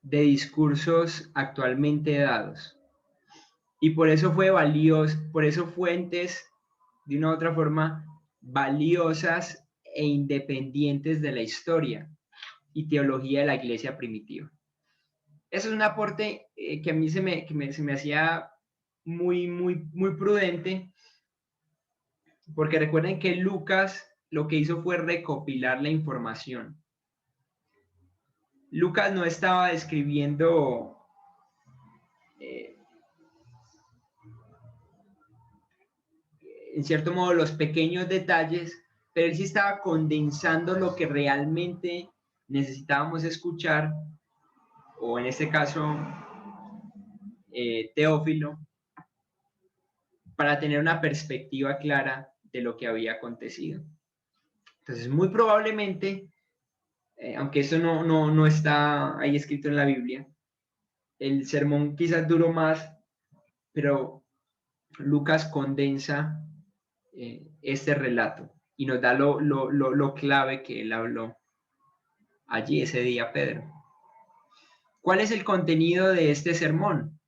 De discursos actualmente dados. Y por eso fue valioso, por eso fuentes, de una u otra forma, valiosas e independientes de la historia y teología de la iglesia primitiva. Eso es un aporte que a mí se me hacía muy prudente, porque recuerden que Lucas lo que hizo fue recopilar la información. Lucas no estaba describiendo en cierto modo los pequeños detalles, pero él sí estaba condensando lo que realmente necesitábamos escuchar, o en este caso Teófilo, para tener una perspectiva clara de lo que había acontecido. Entonces, muy probablemente, aunque eso no está ahí escrito en la Biblia, el sermón quizás duró más, pero Lucas condensa este relato y nos da lo clave que él habló allí ese día, Pedro. ¿Cuál es el contenido de este sermón?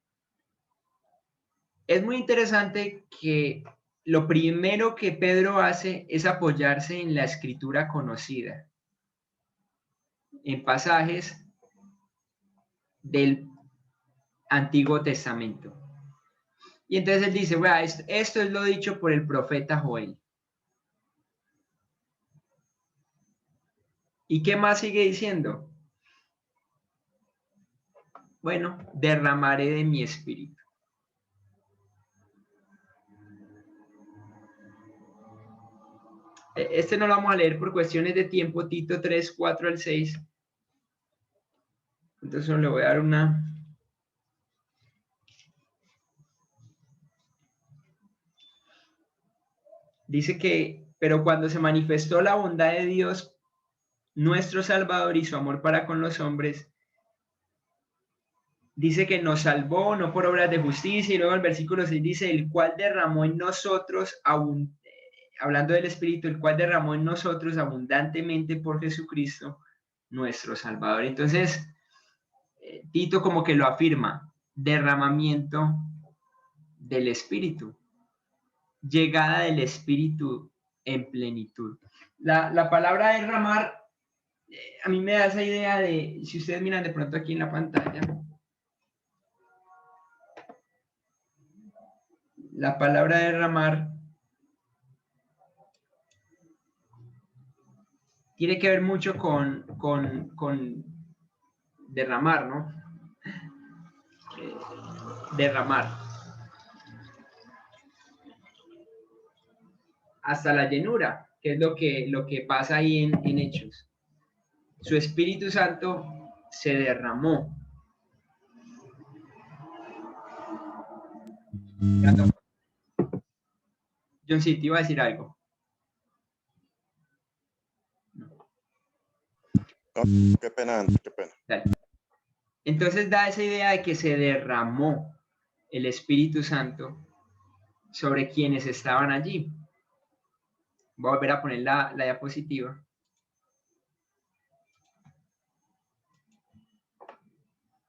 Es muy interesante que lo primero que Pedro hace es apoyarse en la escritura conocida, en pasajes del Antiguo Testamento. Y entonces él dice, bueno, esto es lo dicho por el profeta Joel. ¿Y qué más sigue diciendo? Bueno, derramaré de mi espíritu. Este no lo vamos a leer por cuestiones de tiempo, Tito 3, 4 al 6. Entonces le voy a dar una... Dice que, pero cuando se manifestó la bondad de Dios, nuestro Salvador y su amor para con los hombres, dice que nos salvó no por obras de justicia, y luego el versículo 6 dice, el cual derramó en nosotros, hablando del Espíritu, el cual derramó en nosotros abundantemente por Jesucristo, nuestro Salvador. Entonces, Tito como que lo afirma, derramamiento del Espíritu, llegada del Espíritu en plenitud. La palabra derramar, a mí me da esa idea de, si ustedes miran de pronto aquí en la pantalla, la palabra derramar tiene que ver mucho con derramar, ¿no? Derramar. Hasta la llenura, que es lo que pasa ahí en Hechos. Su Espíritu Santo se derramó. John, sí, te iba a decir algo. Qué pena. Dale. Entonces da esa idea de que se derramó el Espíritu Santo sobre quienes estaban allí. Voy a volver a poner la diapositiva.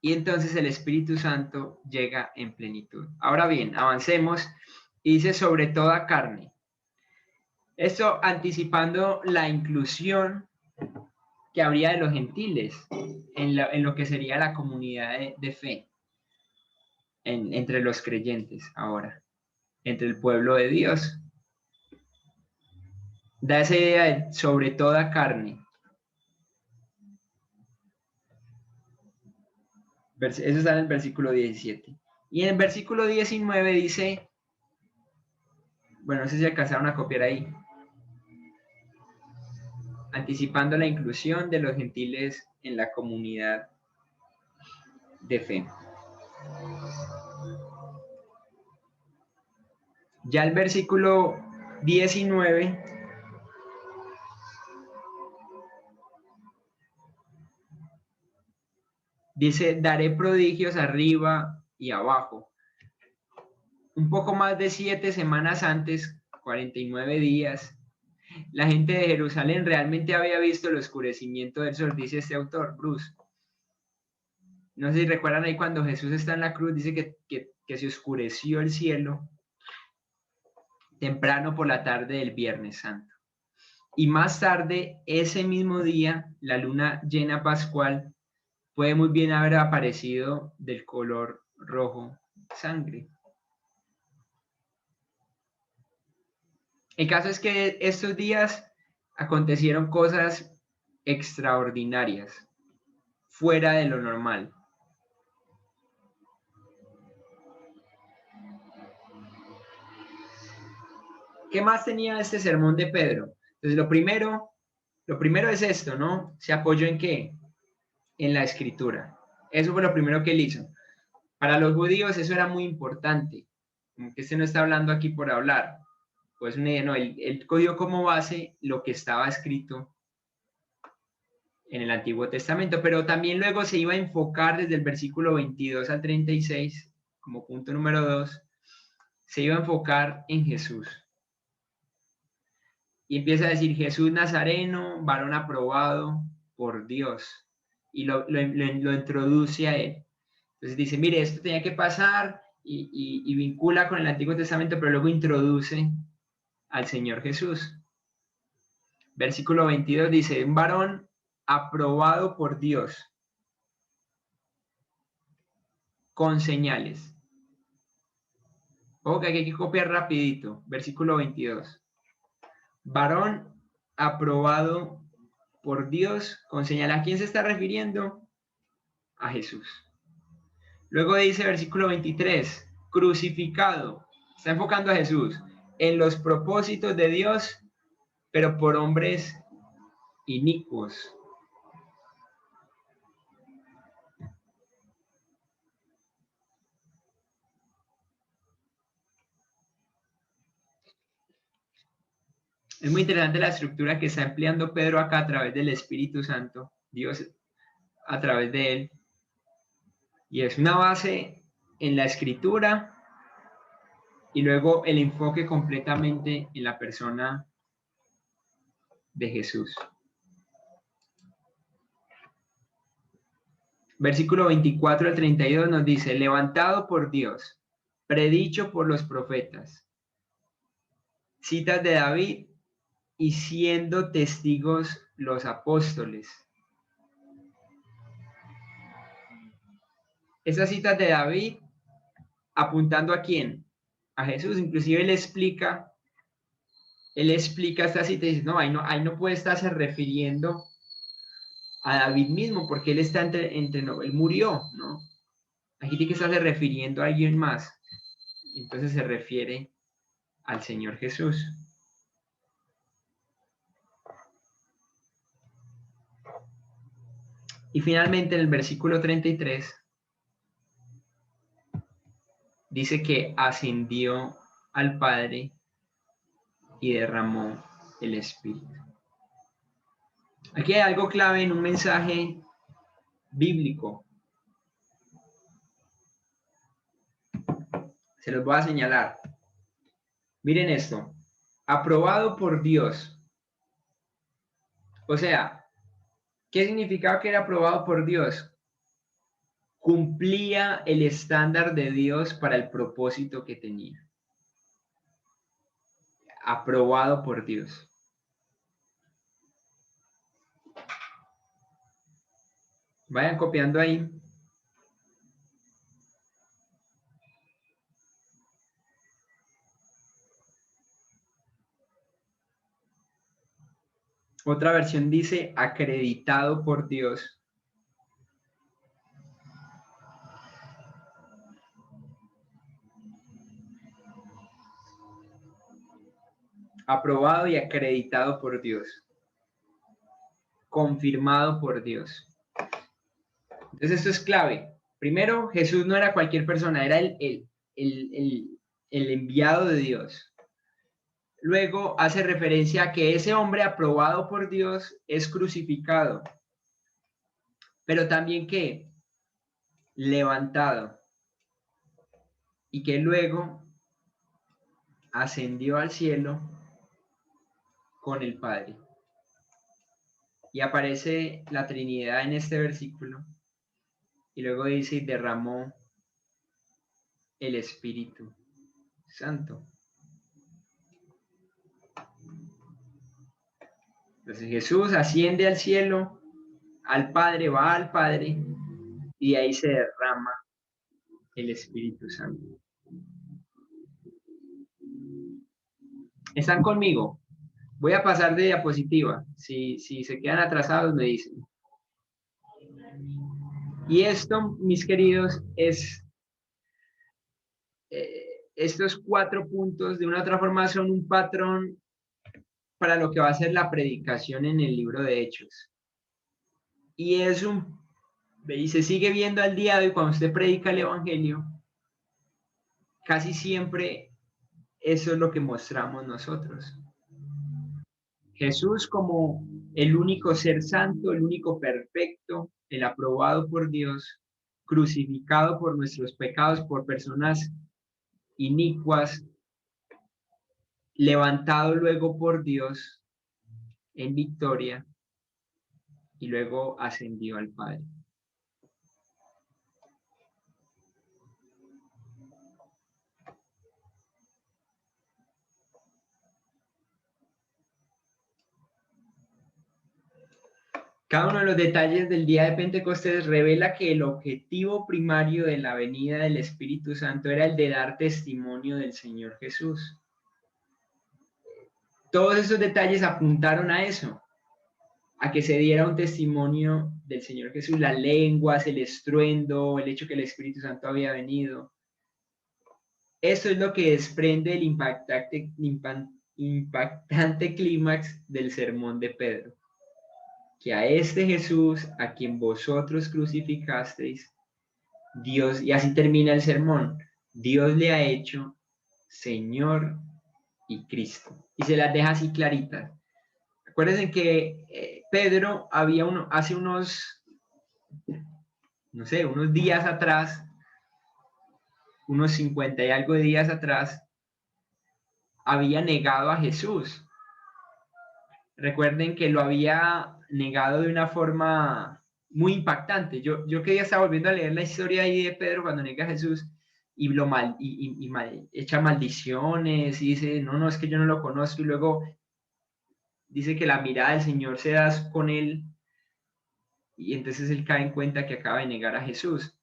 Y entonces el Espíritu Santo llega en plenitud. Ahora bien, avancemos. Y dice sobre toda carne. Esto anticipando la inclusión que habría de los gentiles en lo que sería la comunidad de fe, entre los creyentes ahora, entre el pueblo de Dios. Da esa idea de sobre toda carne. Eso está en el versículo 17. Y en el versículo 19 dice, bueno, no sé si alcanzaron a copiar ahí, anticipando la inclusión de los gentiles en la comunidad de fe. Ya el versículo 19 dice, daré prodigios arriba y abajo. Un poco más de 7 semanas antes, 49 días, la gente de Jerusalén realmente había visto el oscurecimiento del sol, dice este autor, Bruce. No sé si recuerdan ahí cuando Jesús está en la cruz, dice que se oscureció el cielo temprano por la tarde del Viernes Santo. Y más tarde, ese mismo día, la luna llena pascual puede muy bien haber aparecido del color rojo sangre. El caso es que estos días acontecieron cosas extraordinarias, fuera de lo normal. ¿Qué más tenía este sermón de Pedro? Entonces, lo primero es esto, ¿no? ¿Se apoyó en qué? En la escritura. Eso fue lo primero que él hizo. Para los judíos eso era muy importante. Como que no está hablando aquí por hablar. Pues no, él cogió como base lo que estaba escrito en el Antiguo Testamento, pero también luego se iba a enfocar desde el versículo 22 al 36, como punto número 2, se iba a enfocar en Jesús. Y empieza a decir, Jesús Nazareno, varón aprobado por Dios. Y lo introduce a él. Entonces dice, mire, esto tenía que pasar y vincula con el Antiguo Testamento, pero luego introduce al Señor Jesús. Versículo 22 dice, un varón aprobado por Dios con señales. Ok, hay que copiar rapidito. Versículo 22. Varón aprobado por Dios con señales. ¿A quién se está refiriendo? A Jesús. Luego dice versículo 23, crucificado. Está enfocando a Jesús en los propósitos de Dios, pero por hombres inicuos. Es muy interesante la estructura que está empleando Pedro acá a través del Espíritu Santo, Dios a través de él. Y es una base en la escritura y luego el enfoque completamente en la persona de Jesús. Versículo 24 al 32 nos dice, levantado por Dios, predicho por los profetas, citas de David y siendo testigos los apóstoles. Esas citas de David apuntando ¿a quién? A Jesús. Inclusive él explica esta cita y dice, no, ahí no puede estarse refiriendo a David mismo, porque él está él murió, ¿no? Aquí tiene que estarse refiriendo a alguien más. Entonces se refiere al Señor Jesús. Y finalmente en el versículo 33 dice que ascendió al Padre y derramó el Espíritu. Aquí hay algo clave en un mensaje bíblico. Se los voy a señalar. Miren esto. Aprobado por Dios. O sea, ¿qué significaba que era aprobado por Dios? Cumplía el estándar de Dios para el propósito que tenía. Aprobado por Dios. Vayan copiando ahí. Otra versión dice acreditado por Dios. Aprobado y acreditado por Dios. Confirmado por Dios. Entonces esto es clave. Primero, Jesús no era cualquier persona, era el enviado de Dios. Luego hace referencia a que ese hombre aprobado por Dios es crucificado, pero también que levantado y que luego ascendió al cielo con el Padre. Y aparece la Trinidad en este versículo y luego dice y derramó el Espíritu Santo. Entonces Jesús asciende al cielo, al Padre, va al Padre, y ahí se derrama el Espíritu Santo. ¿Están conmigo? Voy a pasar de diapositiva. Si se quedan atrasados, me dicen. Y esto, mis queridos, es estos 4 puntos, de una u otra forma, son un patrón para lo que va a ser la predicación en el libro de Hechos. Y se sigue viendo al día de hoy cuando usted predica el Evangelio, casi siempre eso es lo que mostramos nosotros. Jesús como el único ser santo, el único perfecto, el aprobado por Dios, crucificado por nuestros pecados, por personas inicuas, levantado luego por Dios en victoria y luego ascendió al Padre. Cada uno de los detalles del día de Pentecostés revela que el objetivo primario de la venida del Espíritu Santo era el de dar testimonio del Señor Jesús. Todos esos detalles apuntaron a eso, a que se diera un testimonio del Señor Jesús, las lenguas, el estruendo, el hecho que el Espíritu Santo había venido. Eso es lo que desprende el impactante clímax del sermón de Pedro. Que a este Jesús, a quien vosotros crucificasteis, Dios, y así termina el sermón, Dios le ha hecho Señor y Cristo. Y se las deja así claritas. Acuérdense que Pedro hace unos días atrás, unos 50 y algo de días atrás, había negado a Jesús. Recuerden que lo había negado de una forma muy impactante. Yo que ya estaba volviendo a leer la historia ahí de Pedro cuando niega a Jesús y echa maldiciones y dice, no, es que yo no lo conozco, y luego dice que la mirada del Señor se da con él y entonces él cae en cuenta que acaba de negar a Jesús.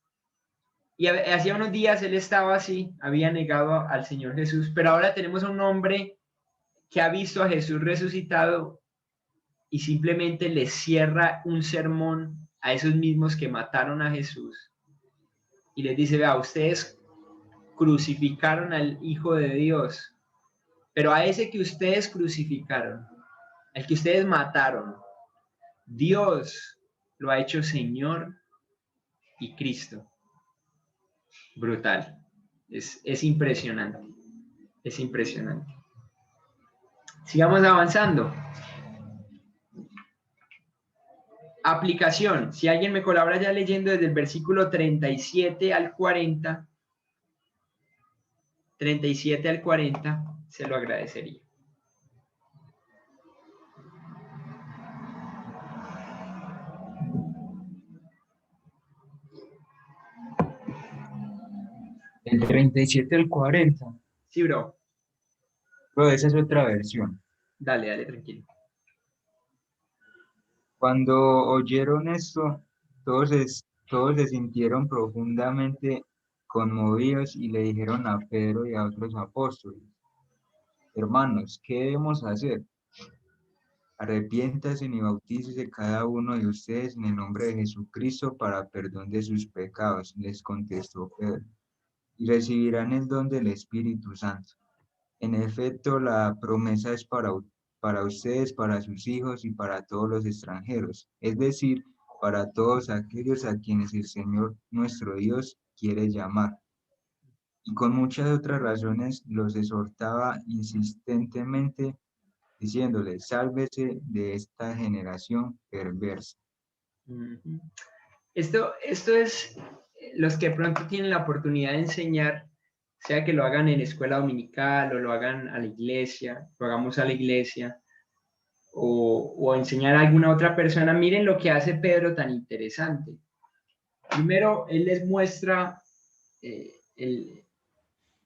Y hacía unos días él estaba así, había negado al Señor Jesús, pero ahora tenemos a un hombre que ha visto a Jesús resucitado y simplemente le cierra un sermón a esos mismos que mataron a Jesús y les dice, vea, ustedes crucificaron al Hijo de Dios, pero a ese que ustedes crucificaron, al que ustedes mataron, Dios lo ha hecho Señor y Cristo. Brutal. Es impresionante. Es impresionante. Sigamos avanzando. Aplicación. Si alguien me colabora ya leyendo desde el versículo 37 al 40, 37 al 40, se lo agradecería. El 37 al 40. Sí, bro. Bro, esa es otra versión. Dale, tranquilo. Cuando oyeron esto, todos se sintieron profundamente conmovidos y le dijeron a Pedro y a otros apóstoles, hermanos, ¿qué debemos hacer? Arrepiéntase y bautícese cada uno de ustedes en el nombre de Jesucristo para perdón de sus pecados, les contestó Pedro, y recibirán el don del Espíritu Santo. En efecto, la promesa es para ustedes, para sus hijos y para todos los extranjeros, es decir, para todos aquellos a quienes el Señor nuestro Dios quiere llamar. Y con muchas otras razones los exhortaba insistentemente, diciéndoles, sálvese de esta generación perversa. Esto es los que pronto tienen la oportunidad de enseñar, sea que lo hagan en escuela dominical o lo hagan a la iglesia, lo hagamos a la iglesia, o enseñar a alguna otra persona. Miren lo que hace Pedro tan interesante. Primero, él les muestra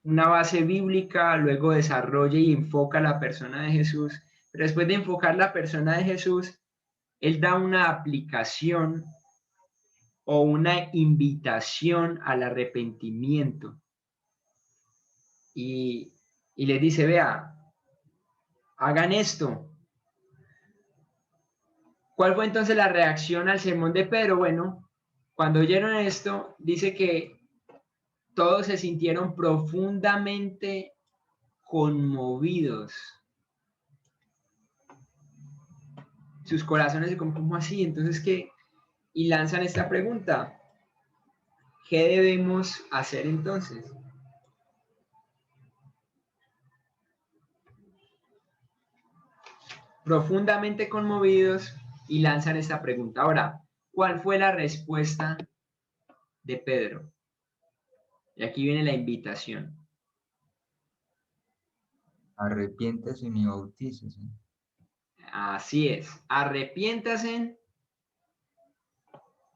una base bíblica, luego desarrolla y enfoca la persona de Jesús, pero después de enfocar la persona de Jesús, él da una aplicación o una invitación al arrepentimiento. Y les dice, vea, hagan esto. ¿Cuál fue entonces la reacción al sermón de Pedro? Bueno, cuando oyeron esto, dice que todos se sintieron profundamente conmovidos. Sus corazones se ¿cómo así? Entonces, ¿qué? Y lanzan esta pregunta. ¿Qué debemos hacer entonces? Profundamente conmovidos y lanzan esta pregunta. Ahora, ¿cuál fue la respuesta de Pedro? Y aquí viene la invitación. Arrepiéntase y bautícese. Así es. Arrepiéntase,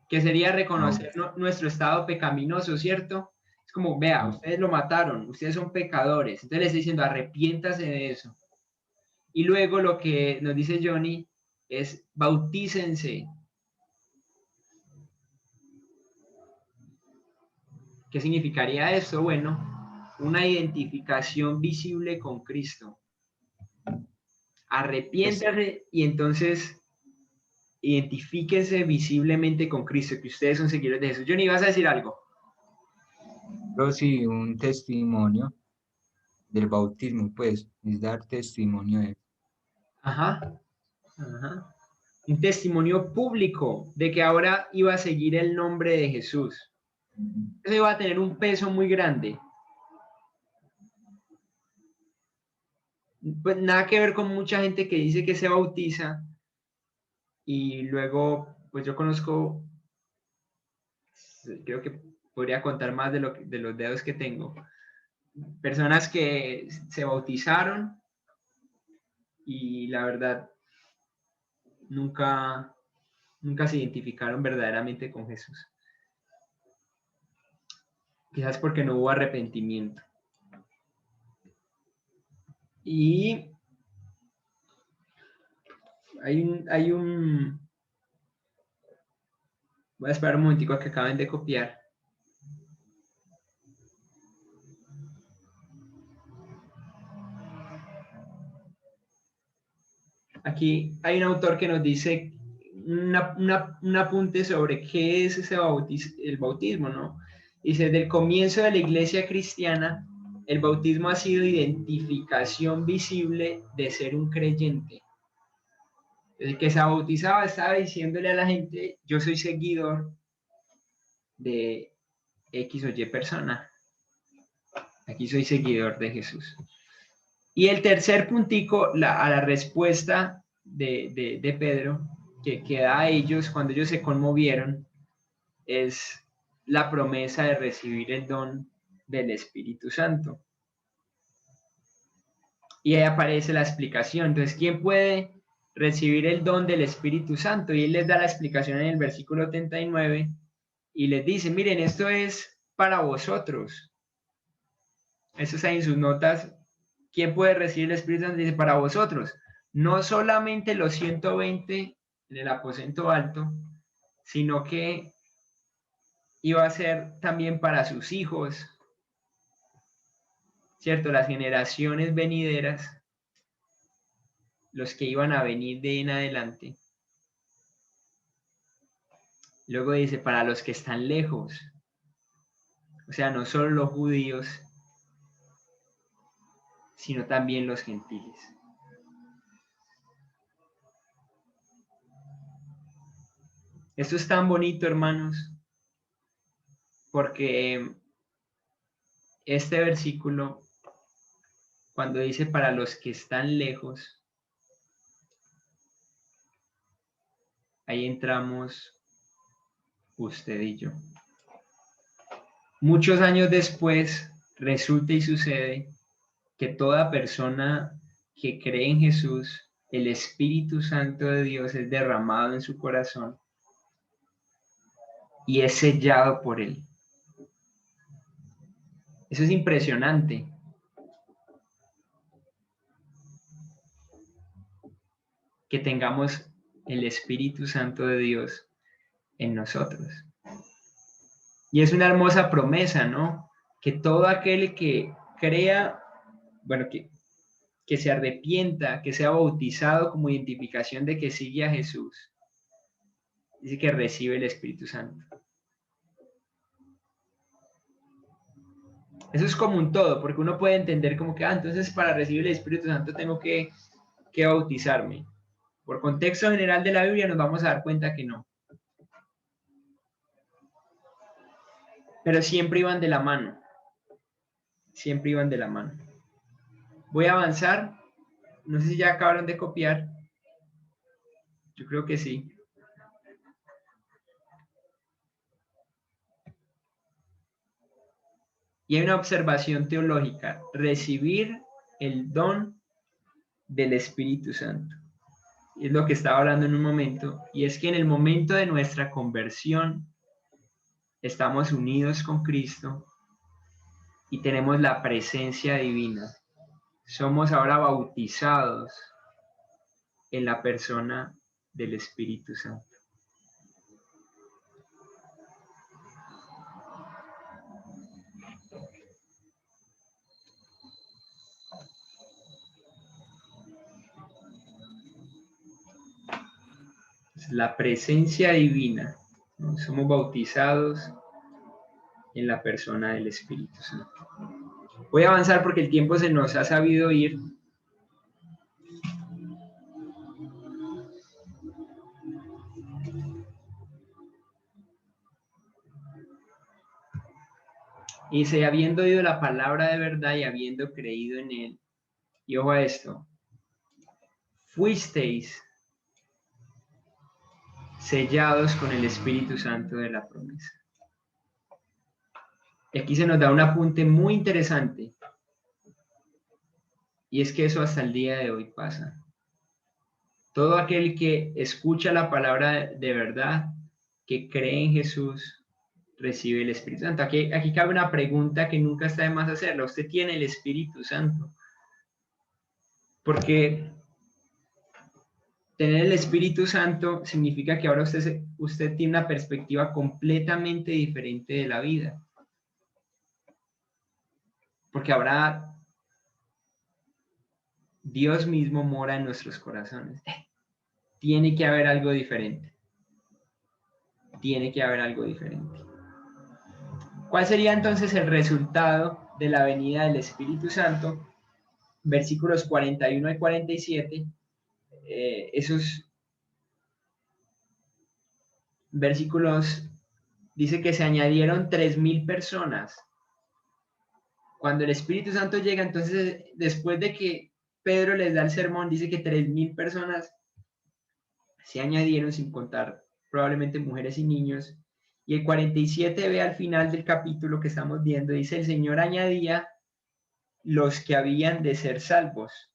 que sería reconocer nuestro estado pecaminoso, ¿cierto? Es como, vea, ustedes lo mataron, ustedes son pecadores. Entonces les estoy diciendo, arrepiéntase de eso. Y luego lo que nos dice Johnny es, bautícense. ¿Qué significaría eso? Bueno, una identificación visible con Cristo. Arrepiéntase y entonces identifíquense visiblemente con Cristo, que ustedes son seguidores de Jesús. Johnny, ¿vas a decir algo? Pero sí, un testimonio del bautismo, pues, es dar testimonio de... Ajá. Un testimonio público de que ahora iba a seguir el nombre de Jesús. Eso iba a tener un peso muy grande. Pues nada que ver con mucha gente que dice que se bautiza y luego, pues yo conozco, creo que podría contar más de los dedos que tengo, personas que se bautizaron y la verdad nunca se identificaron verdaderamente con Jesús. Quizás porque no hubo arrepentimiento. Y hay un... Voy a esperar un momentico a que acaben de copiar. Aquí hay un autor que nos dice un apunte sobre qué es el bautismo, ¿no? Dice, desde el comienzo de la iglesia cristiana, el bautismo ha sido identificación visible de ser un creyente. El que se bautizaba estaba diciéndole a la gente, yo soy seguidor de X o Y persona. Aquí soy seguidor de Jesús. Y el tercer puntico, a la respuesta de Pedro, que da a ellos cuando ellos se conmovieron, es la promesa de recibir el don del Espíritu Santo. Y ahí aparece la explicación. Entonces, ¿quién puede recibir el don del Espíritu Santo? Y él les da la explicación en el versículo 39 y les dice, miren, esto es para vosotros. Eso está en sus notas. ¿Quién puede recibir el Espíritu Santo? Dice, para vosotros. No solamente los 120 en el aposento alto, sino que iba a ser también para sus hijos, ¿cierto? Las generaciones venideras, los que iban a venir de en adelante. Luego dice, para los que están lejos, o sea, no solo los judíos, sino también los gentiles. Esto es tan bonito, hermanos, porque este versículo, cuando dice para los que están lejos, ahí entramos usted y yo. Muchos años después, resulta y sucede que toda persona que cree en Jesús, el Espíritu Santo de Dios es derramado en su corazón y es sellado por él. Eso es impresionante. Que tengamos el Espíritu Santo de Dios en nosotros. Y es una hermosa promesa, ¿no? Que todo aquel que crea, bueno, que se arrepienta, que sea bautizado como identificación de que sigue a Jesús, dice que recibe el Espíritu Santo. Eso es como un todo, porque uno puede entender como que, entonces para recibir el Espíritu Santo tengo que bautizarme. Por contexto general de la Biblia nos vamos a dar cuenta que no. Pero siempre iban de la mano. Siempre iban de la mano. Voy a avanzar. No sé si ya acabaron de copiar. Yo creo que sí. Y hay una observación teológica. Recibir el don del Espíritu Santo. Es lo que estaba hablando en un momento. Y es que en el momento de nuestra conversión estamos unidos con Cristo y tenemos la presencia divina. Somos ahora bautizados en la persona del Espíritu Santo. La presencia divina, ¿no? Somos bautizados en la persona del Espíritu Santo. Voy a avanzar porque el tiempo se nos ha sabido ir. Y dice, habiendo oído la palabra de verdad y habiendo creído en él, y ojo a esto, fuisteis sellados con el Espíritu Santo de la promesa. Y aquí se nos da un apunte muy interesante. Y es que eso hasta el día de hoy pasa. Todo aquel que escucha la palabra de verdad, que cree en Jesús, recibe el Espíritu Santo. Aquí cabe una pregunta que nunca está de más hacerla. ¿Usted tiene el Espíritu Santo? Porque tener el Espíritu Santo significa que ahora usted tiene una perspectiva completamente diferente de la vida. Porque ahora Dios mismo mora en nuestros corazones. Tiene que haber algo diferente. Tiene que haber algo diferente. ¿Cuál sería entonces el resultado de la venida del Espíritu Santo? Versículos 41 al 47. Esos versículos dice que se añadieron 3,000 personas. Cuando el Espíritu Santo llega, entonces después de que Pedro les da el sermón, dice que 3,000 personas se añadieron, sin contar probablemente mujeres y niños. Y el 47 ve al final del capítulo que estamos viendo, dice, el Señor añadía los que habían de ser salvos.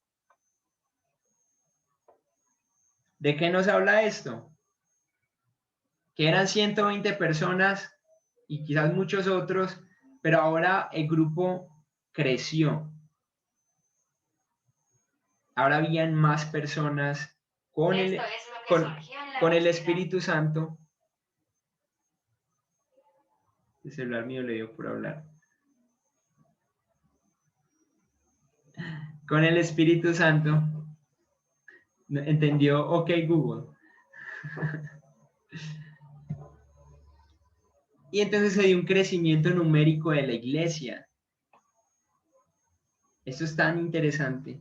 ¿De qué nos habla esto? Que eran 120 personas y quizás muchos otros, pero ahora el grupo creció. Ahora habían más personas con el Espíritu Santo. El celular mío le dio por hablar. Con el Espíritu Santo. ¿Entendió? Ok, Google. Y entonces se dio un crecimiento numérico de la iglesia. Esto es tan interesante.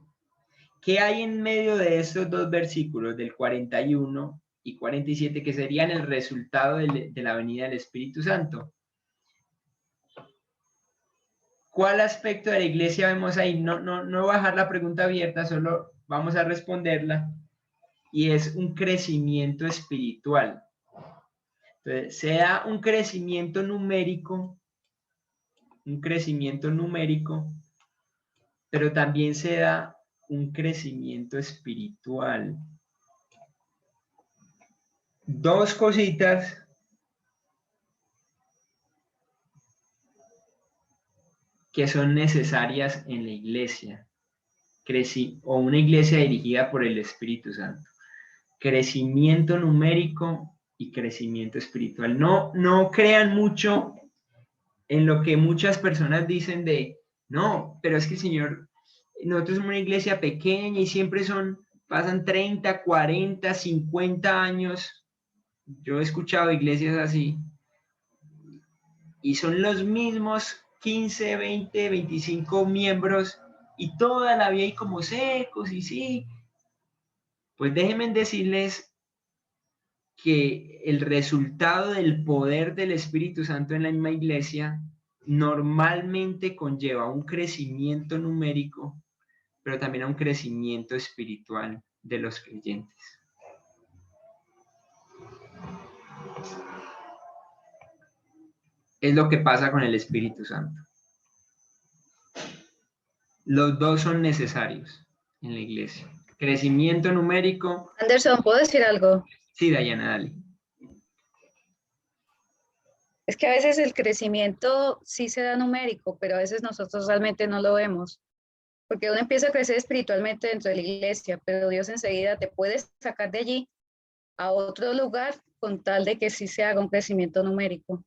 ¿Qué hay en medio de estos dos versículos, del 41 y 47, que serían el resultado de la venida del Espíritu Santo? ¿Cuál aspecto de la iglesia vemos ahí? No voy a dejar la pregunta abierta, solo vamos a responderla. Y es un crecimiento espiritual. Entonces, se da un crecimiento numérico, pero también se da un crecimiento espiritual. Dos cositas que son necesarias en la iglesia, o una iglesia dirigida por el Espíritu Santo. Crecimiento numérico y crecimiento espiritual. No crean mucho en lo que muchas personas dicen de, no, pero es que el Señor, nosotros somos una iglesia pequeña y siempre pasan 30, 40, 50 años. Yo he escuchado iglesias así y son los mismos 15, 20, 25 miembros y toda la vida hay como secos y sí. Pues déjenme decirles que el resultado del poder del Espíritu Santo en la misma iglesia normalmente conlleva un crecimiento numérico, pero también a un crecimiento espiritual de los creyentes. Es lo que pasa con el Espíritu Santo. Los dos son necesarios en la iglesia. Crecimiento numérico. Anderson, ¿puedo decir algo? Sí, Dayana, dale. Es que a veces el crecimiento sí se da numérico, pero a veces nosotros realmente no lo vemos. Porque uno empieza a crecer espiritualmente dentro de la iglesia, pero Dios enseguida te puede sacar de allí a otro lugar con tal de que sí se haga un crecimiento numérico.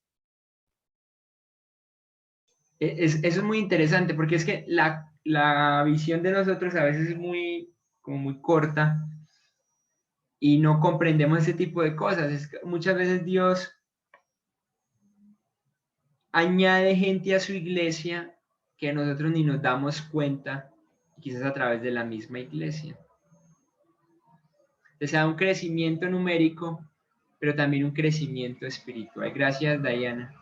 Eso es muy interesante porque es que la visión de nosotros a veces es como muy corta y no comprendemos ese tipo de cosas. Muchas veces Dios añade gente a su iglesia que nosotros ni nos damos cuenta, quizás a través de la misma iglesia. Entonces se da un crecimiento numérico, pero también un crecimiento espiritual. Gracias, Dayana.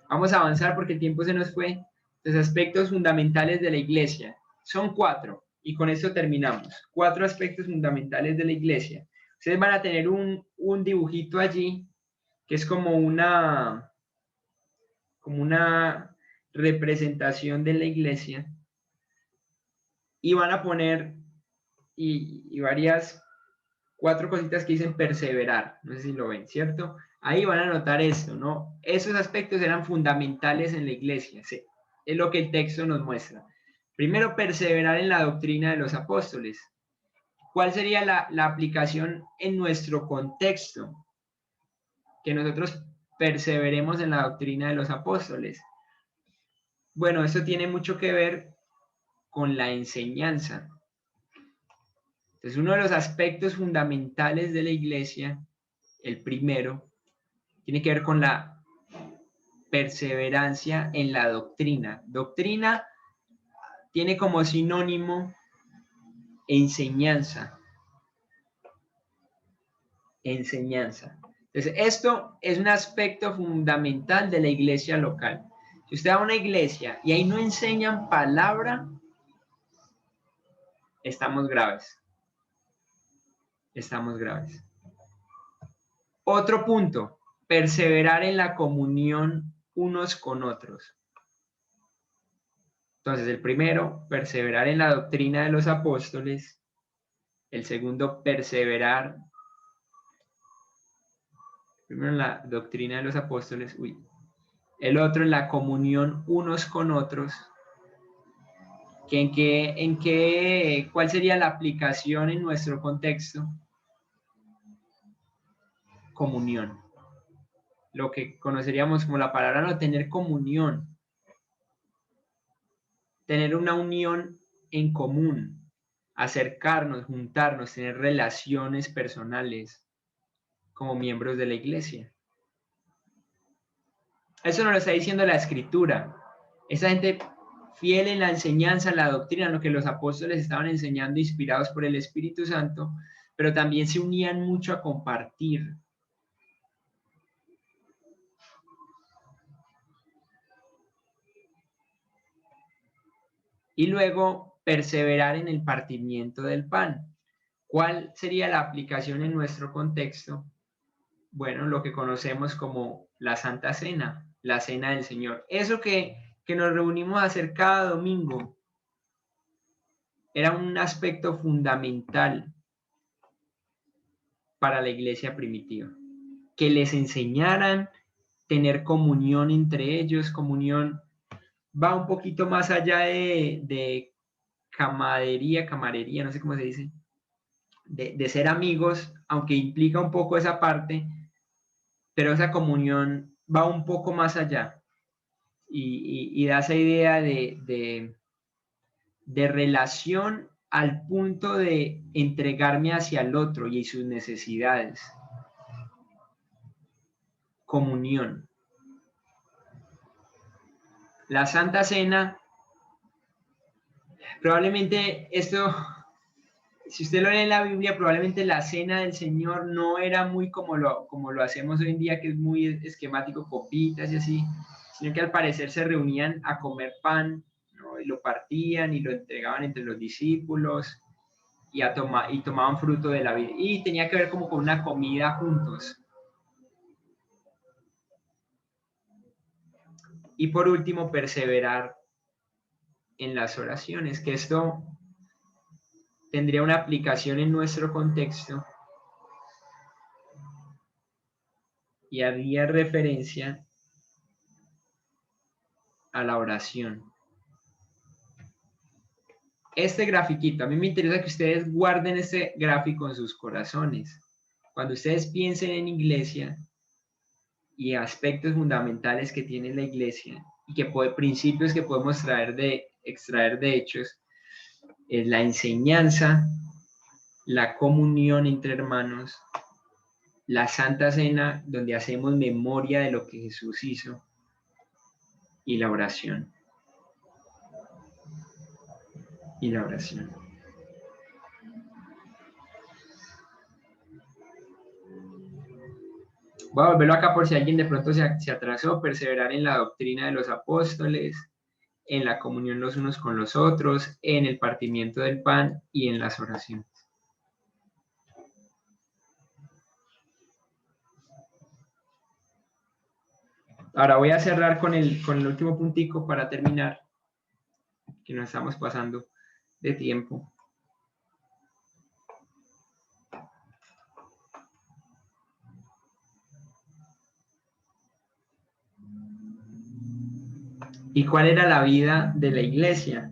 Vamos a avanzar porque el tiempo se nos fue. Los aspectos fundamentales de la iglesia. Son 4 y con esto terminamos. 4 aspectos fundamentales de la iglesia. Ustedes van a tener un dibujito allí que es como una representación de la iglesia y van a poner y varias 4 cositas que dicen perseverar. No sé si lo ven, ¿cierto? Ahí van a notar esto, ¿no? Esos aspectos eran fundamentales en la iglesia, ¿sí? Es lo que el texto nos muestra. Primero, perseverar en la doctrina de los apóstoles. ¿Cuál sería la aplicación en nuestro contexto? Que nosotros perseveremos en la doctrina de los apóstoles. Bueno, esto tiene mucho que ver con la enseñanza. Entonces, uno de los aspectos fundamentales de la iglesia, el primero, tiene que ver con la perseverancia en la doctrina. Doctrina tiene como sinónimo enseñanza. Enseñanza. Entonces, esto es un aspecto fundamental de la iglesia local. Si usted va a una iglesia y ahí no enseñan palabra, estamos graves. Estamos graves. Otro punto, perseverar en la comunión unos con otros. Entonces, el primero, perseverar en la doctrina de los apóstoles. El segundo, perseverar primero en la doctrina de los apóstoles. El otro, en la comunión unos con otros. ¿Cuál sería la aplicación en nuestro contexto? Comunión. Lo que conoceríamos como la palabra no tener comunión. Tener una unión en común. acercarnos, juntarnos, tener relaciones personales como miembros de la iglesia. Eso nos lo está diciendo la Escritura. Esa gente fiel en la enseñanza, en la doctrina, en lo que los apóstoles estaban enseñando, inspirados por el Espíritu Santo, pero también se unían mucho a compartir. Y luego perseverar en el partimiento del pan. ¿Cuál sería la aplicación en nuestro contexto? Bueno, lo que conocemos como la Santa Cena, la Cena del Señor. Eso que nos reunimos a hacer cada domingo era un aspecto fundamental para la iglesia primitiva. Que les enseñaran tener comunión entre ellos, comunión va un poquito más allá de camarería, no sé cómo se dice, de ser amigos, aunque implica un poco esa parte, pero esa comunión va un poco más allá y da esa idea de relación al punto de entregarme hacia el otro y sus necesidades. Comunión. La Santa Cena, probablemente esto, si usted lo lee en la Biblia, probablemente la Cena del Señor no era muy como lo hacemos hoy en día, que es muy esquemático, copitas y así, sino que al parecer se reunían a comer pan, ¿no? Y lo partían y lo entregaban entre los discípulos y tomaban fruto de la vida. Y tenía que ver como con una comida juntos. Y por último, perseverar en las oraciones, que esto tendría una aplicación en nuestro contexto y haría referencia a la oración. Este grafiquito, a mí me interesa que ustedes guarden este gráfico en sus corazones. Cuando ustedes piensen en iglesia y aspectos fundamentales que tiene la iglesia y que principios que podemos extraer de Hechos, es la enseñanza, la comunión entre hermanos, la Santa Cena, donde hacemos memoria de lo que Jesús hizo, y la oración. Y la oración. Voy a volverlo acá por si alguien de pronto se atrasó. Perseverar en la doctrina de los apóstoles, en la comunión los unos con los otros, en el partimiento del pan y en las oraciones. Ahora voy a cerrar con el último puntico para terminar, que nos estamos pasando de tiempo. ¿Y cuál era la vida de la iglesia?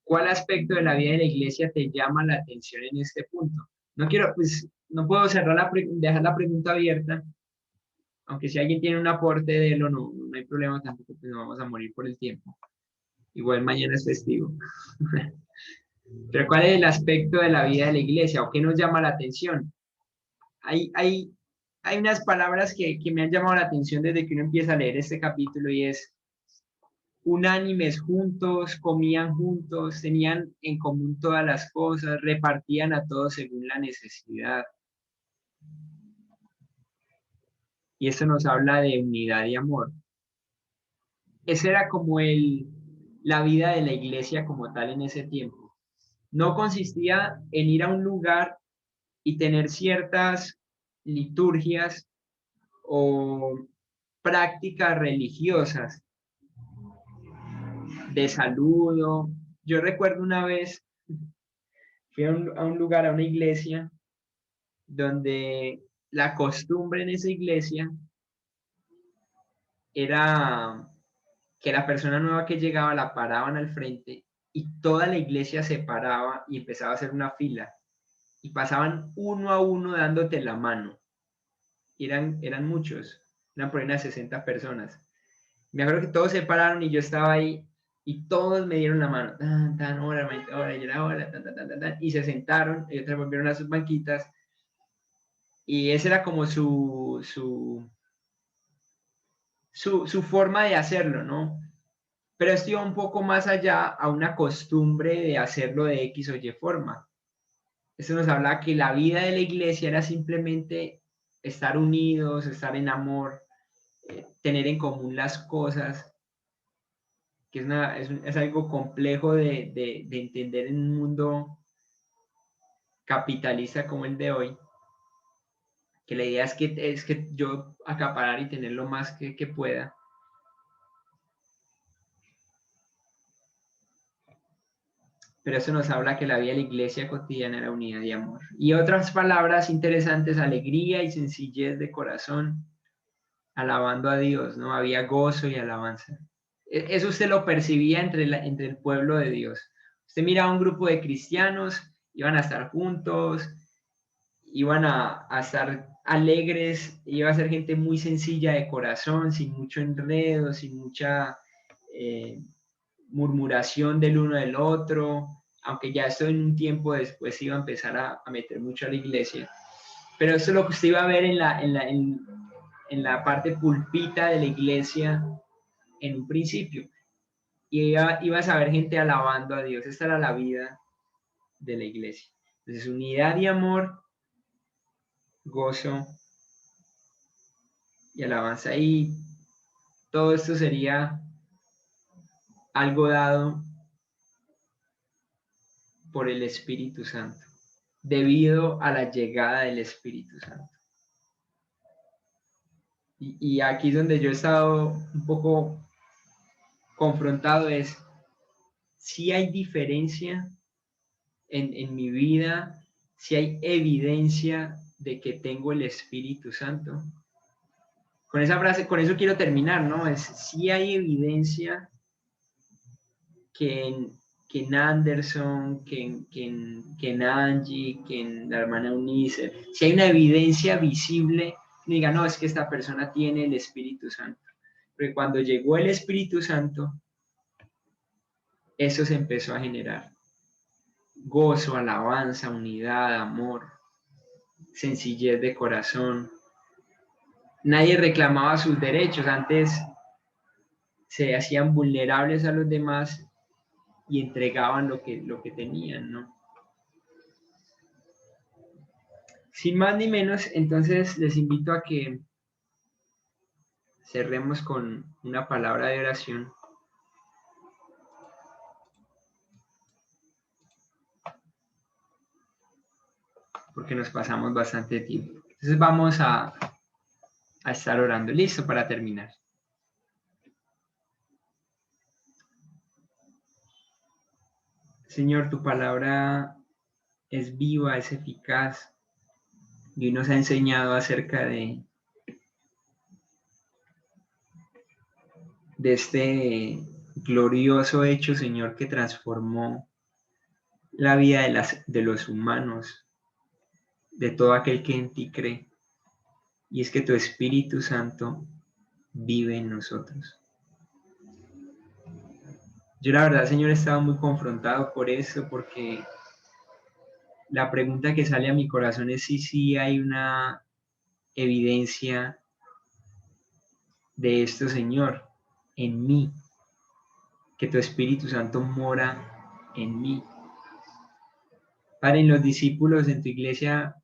¿Cuál aspecto de la vida de la iglesia te llama la atención en este punto? No puedo dejar la pregunta abierta, aunque si alguien tiene un aporte de él o no hay problema, tampoco pues, no vamos a morir por el tiempo. Igual mañana es festivo. Pero ¿cuál es el aspecto de la vida de la iglesia o qué nos llama la atención? Hay unas palabras que me han llamado la atención desde que uno empieza a leer este capítulo y es unánimes juntos, comían juntos, tenían en común todas las cosas, repartían a todos según la necesidad. Y eso nos habla de unidad y amor. Esa era como la vida de la iglesia como tal en ese tiempo. No consistía en ir a un lugar y tener ciertas liturgias o prácticas religiosas de saludo. Yo recuerdo una vez, fui a un lugar, a una iglesia, donde la costumbre en esa iglesia era que la persona nueva que llegaba la paraban al frente y toda la iglesia se paraba y empezaba a hacer una fila y pasaban uno a uno dándote la mano. Eran muchos, eran por ahí unas 60 personas. Me acuerdo que todos se pararon y yo estaba ahí Y todos me dieron la mano, hora, y era hora, y se sentaron, y otros volvieron a sus banquitas, y esa era como su forma de hacerlo, ¿no? Pero esto iba un poco más allá a una costumbre de hacerlo de X o Y forma. Esto nos habla que la vida de la iglesia era simplemente estar unidos, estar en amor, tener en común las cosas, que es algo complejo de entender en un mundo capitalista como el de hoy, que la idea es que yo acaparar y tener lo más que pueda. Pero eso nos habla que la vida de la iglesia cotidiana era unidad y amor. Y otras palabras interesantes, alegría y sencillez de corazón, alabando a Dios, ¿no? Había gozo y alabanza. Eso usted lo percibía entre el pueblo de Dios. Usted miraba un grupo de cristianos, iban a estar juntos, iban a estar alegres, iba a ser gente muy sencilla de corazón, sin mucho enredo, sin mucha murmuración del uno del otro, aunque ya esto en un tiempo después iba a empezar a meter mucho a la iglesia. Pero eso es lo que usted iba a ver en la parte pulpita de la iglesia en un principio. Y ibas a ver gente alabando a Dios. Esta era la vida de la iglesia. Entonces, unidad y amor, gozo y alabanza. Y todo esto sería algo dado por el Espíritu Santo, debido a la llegada del Espíritu Santo. Y aquí es donde yo he estado un poco confrontado, es si hay diferencia en mi vida, si hay evidencia de que tengo el Espíritu Santo. Con esa frase, con eso quiero terminar, ¿no? Es si hay evidencia que en Anderson, que en Angie, que en la hermana Eunice, si hay una evidencia visible, que diga, no, es que esta persona tiene el Espíritu Santo. Porque cuando llegó el Espíritu Santo, eso se empezó a generar. Gozo, alabanza, unidad, amor, sencillez de corazón. Nadie reclamaba sus derechos, antes se hacían vulnerables a los demás y entregaban lo que tenían, ¿no? Sin más ni menos, entonces les invito a que cerremos con una palabra de oración. Porque nos pasamos bastante tiempo. Entonces vamos a estar orando. Listo para terminar. Señor, tu palabra es viva, es eficaz y hoy nos ha enseñado acerca de este glorioso hecho, Señor, que transformó la vida de los humanos, de todo aquel que en ti cree. Y es que tu Espíritu Santo vive en nosotros. Yo la verdad, Señor, he estado muy confrontado por eso, porque la pregunta que sale a mi corazón es si sí hay una evidencia de esto, Señor, en mí, que tu Espíritu Santo mora en mí. Padre, en los discípulos en tu iglesia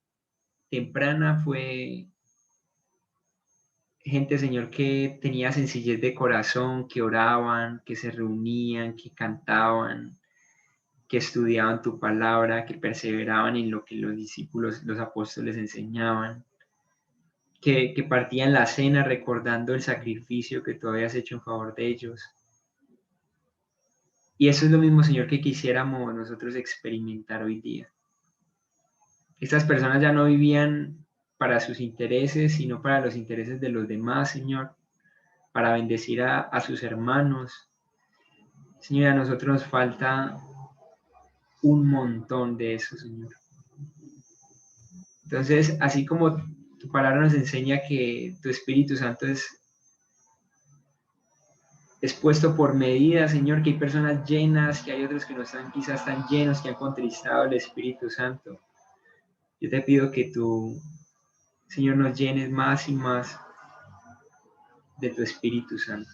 temprana fue gente, Señor, que tenía sencillez de corazón, que oraban, que se reunían, que cantaban, que estudiaban tu palabra, que perseveraban en lo que los discípulos, los apóstoles enseñaban, que partían la cena recordando el sacrificio que tú habías hecho en favor de ellos. Y eso es lo mismo, Señor, que quisiéramos nosotros experimentar hoy día. Estas personas ya no vivían para sus intereses, sino para los intereses de los demás, Señor, para bendecir a sus hermanos. Señor, a nosotros nos falta un montón de eso, Señor. Entonces, así como tu palabra nos enseña que tu Espíritu Santo es es puesto por medida, Señor, que hay personas llenas, que hay otros que no están quizás tan llenos, que han contristado el Espíritu Santo. Yo te pido que tú, Señor, nos llenes más y más de tu Espíritu Santo.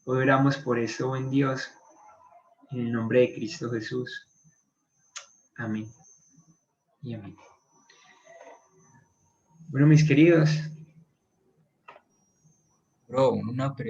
Hoy oramos por eso, buen Dios, en el nombre de Cristo Jesús. Amén. Y amén. Bueno, mis queridos. Bro, una pregunta.